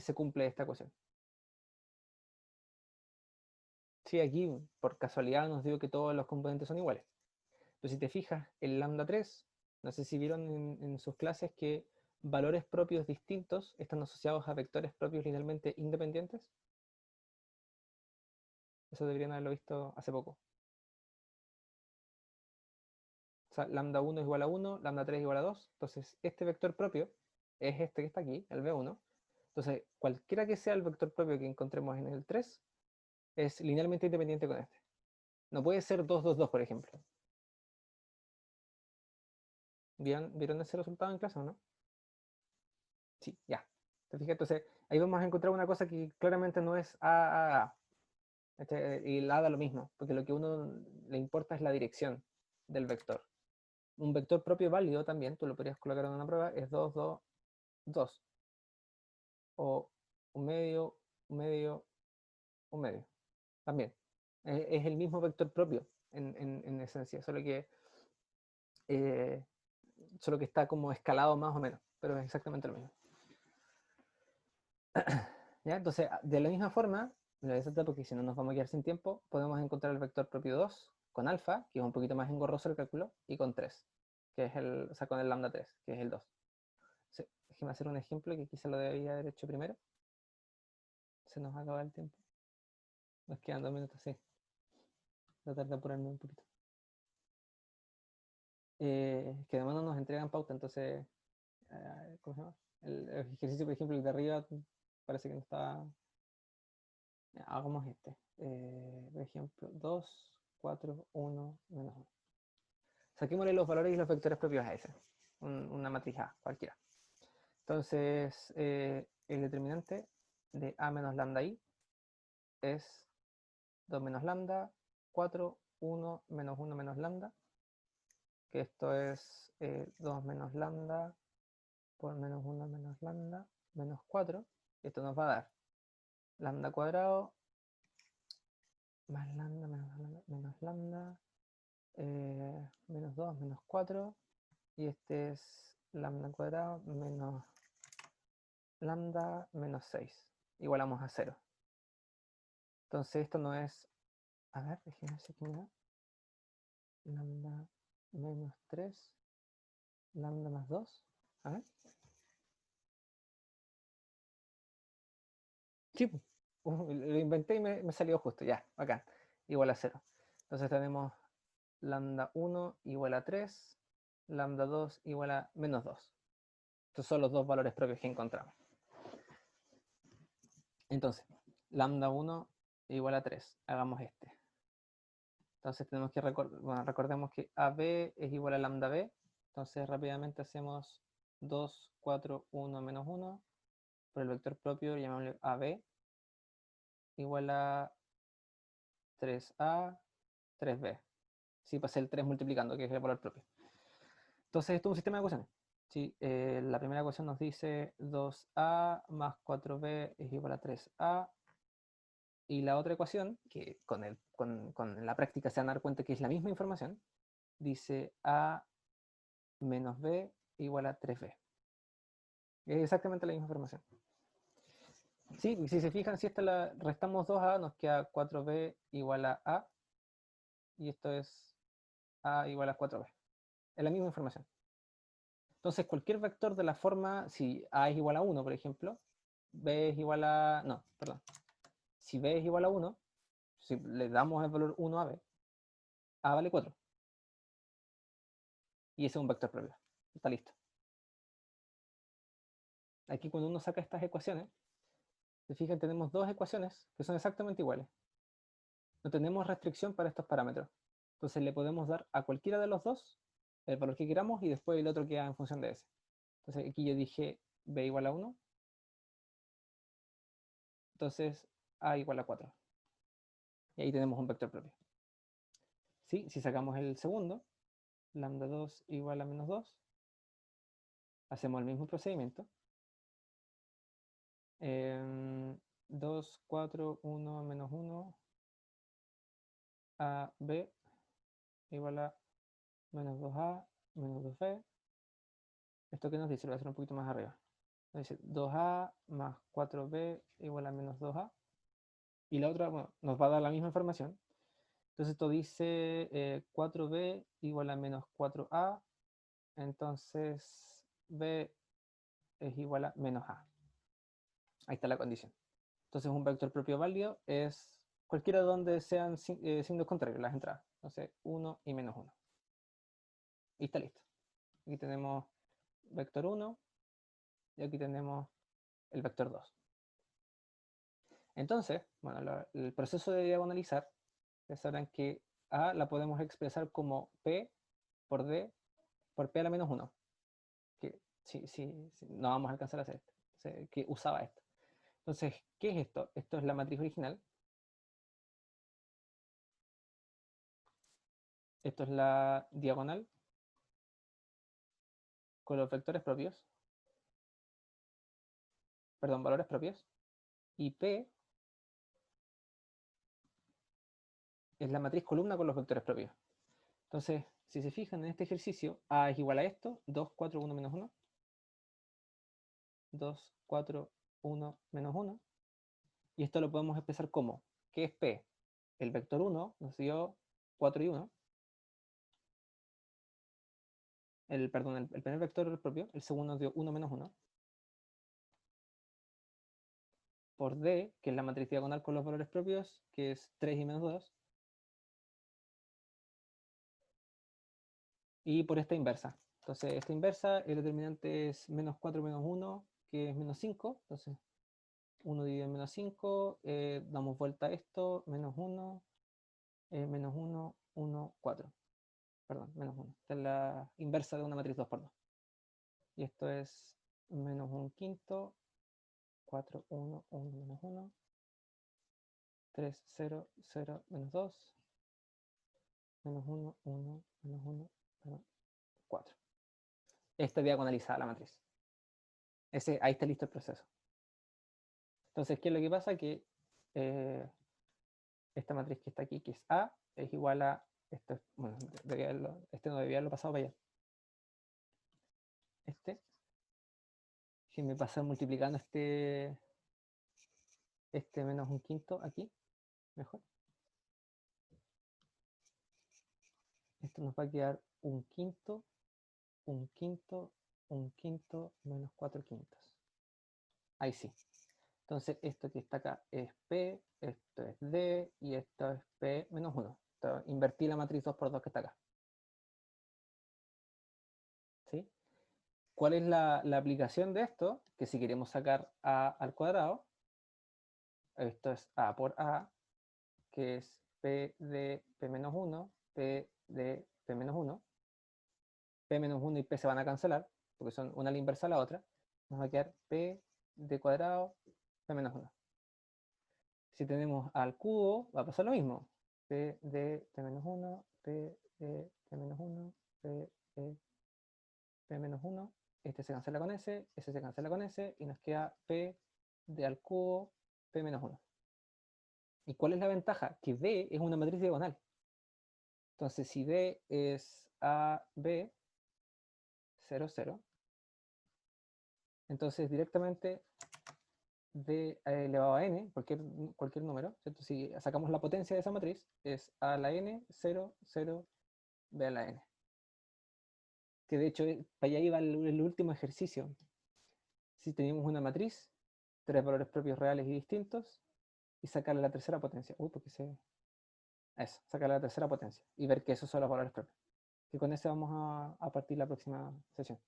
se cumple esta ecuación. Sí, aquí por casualidad nos dio que todos los componentes son iguales. Pero si te fijas, el lambda 3, no sé si vieron en sus clases que valores propios distintos están asociados a vectores propios linealmente independientes. Eso deberían haberlo visto hace poco. O sea, lambda 1 es igual a 1, lambda 3 es igual a 2. Entonces, este vector propio es este que está aquí, el B1. Entonces, cualquiera que sea el vector propio que encontremos en el 3, es linealmente independiente con este. No puede ser 2, 2, 2, por ejemplo. ¿Vieron ese resultado en clase o no? Sí, ya. ¿Te fijas? Entonces, ahí vamos a encontrar una cosa que claramente no es A, A, A. Y el A da lo mismo, porque lo que a uno le importa es la dirección del vector. Un vector propio válido también, tú lo podrías colocar en una prueba, es 2, 2, 2. O un medio, un medio, un medio. También. Es el mismo vector propio en esencia, eh, solo que está como escalado más o menos, pero es exactamente lo mismo. ¿Ya? Entonces, de la misma forma, porque si no nos vamos a quedar sin tiempo, podemos encontrar el vector propio 2 con alfa, que es un poquito más engorroso el cálculo, y con 3, que es o sea, con el lambda 3, que es el 2. Sí, déjeme hacer un ejemplo que quizá lo debería haber hecho primero. Se nos acaba el tiempo. Nos quedan 2 minutos, sí. Tratar de apurarme un poquito. Que además no nos entregan pauta, entonces, ¿cómo se llama? El ejercicio, por ejemplo, el de arriba, parece que no está. Hagamos este. Por ejemplo, 2, 4, 1, menos 1. Saquémosle los valores y los vectores propios a ese. Una matriz A, cualquiera. Entonces, el determinante de A menos lambda I es 2 menos lambda, 4, 1, menos 1 menos lambda, que esto es 2 menos lambda por menos 1 menos lambda, menos 4. Esto nos va a dar lambda cuadrado más lambda menos lambda, menos 2 menos 4. Y este es lambda cuadrado menos lambda menos 6. Igualamos a 0. Entonces esto no es, a ver, déjenme ver si aquí me da. Lambda menos 3, lambda más 2. A ver. Sí, lo inventé y me salió justo, ya, acá, igual a 0. Entonces tenemos lambda 1 igual a 3, lambda 2 igual a menos 2. Estos son los dos valores propios que encontramos. Entonces, lambda 1 igual a 3, hagamos este. Entonces tenemos que recordemos que AB es igual a lambda B. Entonces rápidamente hacemos 2, 4, 1, menos 1. Por el vector propio llamémosle AB igual a 3A, 3B. Sí, pasé el 3 multiplicando, que es el valor propio. Entonces esto es un sistema de ecuaciones. Sí, la primera ecuación nos dice 2A más 4B es igual a 3A. Y la otra ecuación, que con la práctica se van a dar cuenta que es la misma información, dice A menos B igual a 3B. Es exactamente la misma información. Sí, y si se fijan, si esta la restamos 2A, nos queda 4B igual a A. Y esto es A igual a 4B. Es la misma información. Entonces, cualquier vector de la forma, si A es igual a 1, por ejemplo, B es igual a... No, perdón. Si B es igual a 1, si le damos el valor 1 a B, A vale 4. Y ese es un vector propio. Está listo. Aquí cuando uno saca estas ecuaciones, se fijan, tenemos dos ecuaciones que son exactamente iguales. No tenemos restricción para estos parámetros. Entonces le podemos dar a cualquiera de los dos el valor que queramos y después el otro queda en función de ese. Entonces aquí yo dije B igual a 1. Entonces A igual a 4. Y ahí tenemos un vector propio. ¿Sí? Si sacamos el segundo, lambda 2 igual a menos 2, hacemos el mismo procedimiento. 2, 4, 1, menos 1, a b igual a menos 2a menos 2b. ¿Esto qué nos dice? Lo voy a hacer un poquito más arriba. Nos dice 2a más 4b igual a menos 2a. Y la otra, bueno, nos va a dar la misma información. Entonces esto dice 4b igual a menos 4a. Entonces b es igual a menos a. Ahí está la condición. Entonces un vector propio válido es cualquiera donde sean signos contrarios las entradas. Entonces 1 y menos 1. Y está listo. Aquí tenemos vector 1 y aquí tenemos el vector 2. Entonces, bueno, el proceso de diagonalizar, ya sabrán que A la podemos expresar como P por D por P a la menos 1. Que sí, no vamos a alcanzar a hacer esto. Entonces, que usaba esto. Entonces, ¿qué es esto? Esto es la matriz original. Esto es la diagonal con los vectores propios. Perdón, valores propios. Y P es la matriz columna con los vectores propios. Entonces, si se fijan en este ejercicio, A es igual a esto, 2, 4, 1, menos 1. 2, 4, 1, menos 1. Y esto lo podemos expresar como, ¿qué es P? El vector 1 nos dio 4 y 1. Perdón, el primer vector propio, el segundo nos dio 1 menos 1. Por D, que es la matriz diagonal con los valores propios, que es 3 y menos 2. Y por esta inversa. Entonces, esta inversa, el determinante es menos 4 menos 1, que es menos 5. Entonces, 1 dividido en menos 5, damos vuelta a esto, menos 1, menos 1, 1, 4. Perdón, menos 1. Esta es la inversa de una matriz 2 por 2. Y esto es menos 1 quinto, 4, 1, 1, menos 1, 3, 0, 0, menos 2, menos 1, 1, menos 1, menos 4. Esta diagonalizada la matriz. Ahí está listo el proceso. Entonces, ¿qué es lo que pasa? Que esta matriz que está aquí, que es A, es igual a... Bueno, no debía haberlo pasado para allá. Si me pasa multiplicando este menos 1 quinto aquí, Mejor. Esto nos va a quedar un quinto, un quinto, un quinto, menos 4 quintos. Ahí sí. Entonces, esto que está acá es P, esto es D, y esto es P menos 1. Entonces, invertí la matriz 2 por 2 que está acá. ¿Sí? ¿Cuál es la aplicación de esto? Que si queremos sacar A al cuadrado, esto es A por A, que es P de P menos 1, P de P menos 1. P menos 1 y P se van a cancelar, porque son una a la inversa a la otra. Nos va a quedar P de cuadrado, P menos 1. Si tenemos al cubo, va a pasar lo mismo. P de P menos 1, P de P menos 1, P de P menos 1. Este se cancela con S, ese se cancela con S, y nos queda P de al cubo, P menos 1. ¿Y cuál es la ventaja? Que D es una matriz diagonal. Entonces, si D es AB, 0, 0, entonces directamente D elevado a n, cualquier número, ¿cierto? Si sacamos la potencia de esa matriz, es a la n, 0, 0, b a la n. Que de hecho, para allá iba el último ejercicio. Si teníamos una matriz, tres valores propios reales y distintos, y sacarle la tercera potencia. Porque se... Eso, sacarle la tercera potencia. Y ver que esos son los valores propios. Que con ese vamos a partir la próxima sesión.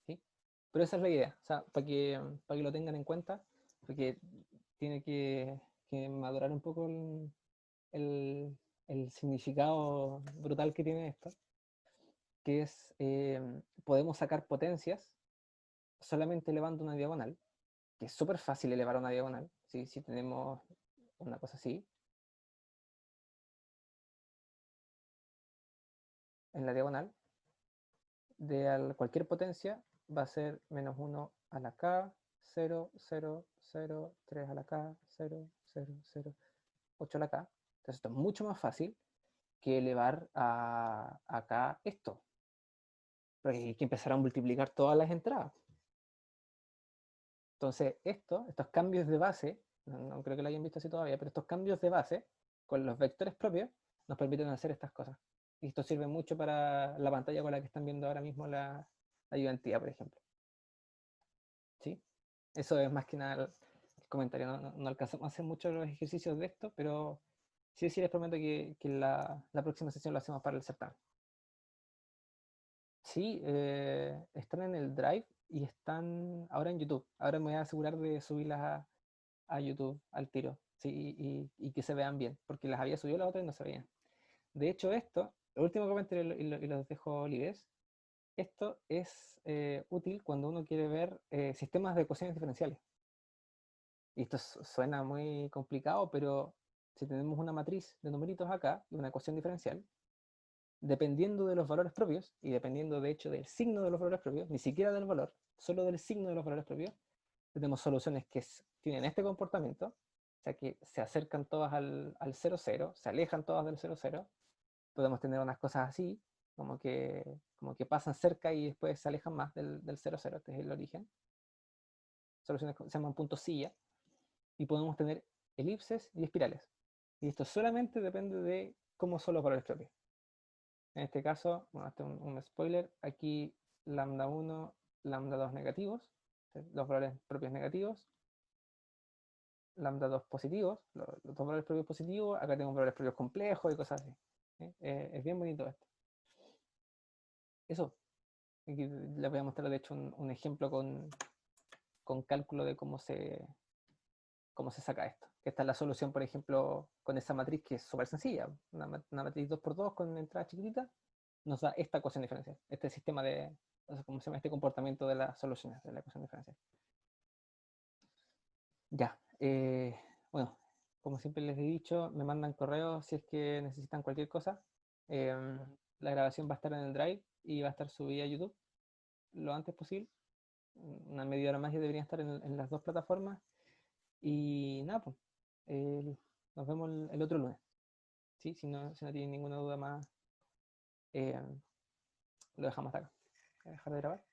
¿Sí? Pero esa es la idea, o sea, para que lo tengan en cuenta, porque tiene que madurar un poco el significado brutal que tiene esto, que es, podemos sacar potencias solamente elevando una diagonal, que es súper fácil elevar una diagonal, ¿sí? Si tenemos una cosa así, en la diagonal, de cualquier potencia va a ser menos 1 a la k, 0, 0, 0, 3 a la k, 0, 0, 0, 8 a la k. Entonces esto es mucho más fácil que elevar acá esto. Porque hay que empezar a multiplicar todas las entradas. Entonces estos cambios de base, no creo que lo hayan visto así todavía, pero estos cambios de base con los vectores propios nos permiten hacer estas cosas. Y esto sirve mucho para la pantalla con la que están viendo ahora mismo la ayudantía, por ejemplo. ¿Sí? Eso es más que nada el comentario. No alcanzamos a hacer muchos los ejercicios de esto, pero sí les prometo que la próxima sesión lo hacemos para el certamen. Sí, están en el Drive y están ahora en YouTube. Ahora me voy a asegurar de subirlas a YouTube al tiro, sí, y que se vean bien, porque las había subido las otras y no se veían. De hecho, esto, el último comentario y los dejo libres, esto es útil cuando uno quiere ver sistemas de ecuaciones diferenciales. Y esto suena muy complicado, pero si tenemos una matriz de numeritos acá y una ecuación diferencial, dependiendo de los valores propios, y dependiendo de hecho del signo de los valores propios, ni siquiera del valor, solo del signo de los valores propios, tenemos soluciones que tienen este comportamiento, o sea que se acercan todas al 0, 0, se alejan todas del 0, 0, podemos tener unas cosas así, como que pasan cerca y después se alejan más del 0, 0, este es el origen. Soluciones se llaman puntos silla, y podemos tener elipses y espirales. Y esto solamente depende de cómo son los valores propios. En este caso, bueno, este es un spoiler, aquí lambda 1, lambda 2 negativos, los valores propios negativos, lambda 2 positivos, los dos valores propios positivos, acá tengo valores propios complejos y cosas así. Es bien bonito esto. Eso, aquí les voy a mostrar de hecho un ejemplo con cálculo de cómo se saca esto. Esta es la solución, por ejemplo, con esa matriz que es súper sencilla. Una matriz 2x2 con entrada chiquitita nos da esta ecuación diferencial. Este sistema de, ¿cómo se llama? Este comportamiento de las soluciones de la ecuación diferencial. Ya. Bueno, como siempre les he dicho, me mandan correos si es que necesitan cualquier cosa. La grabación va a estar en el Drive y va a estar subida a YouTube lo antes posible. Una media hora más ya debería estar en las dos plataformas. Y nada, pues, nos vemos el otro lunes. ¿Sí? Si no tienen ninguna duda más, lo dejamos hasta acá. Voy a dejar de grabar.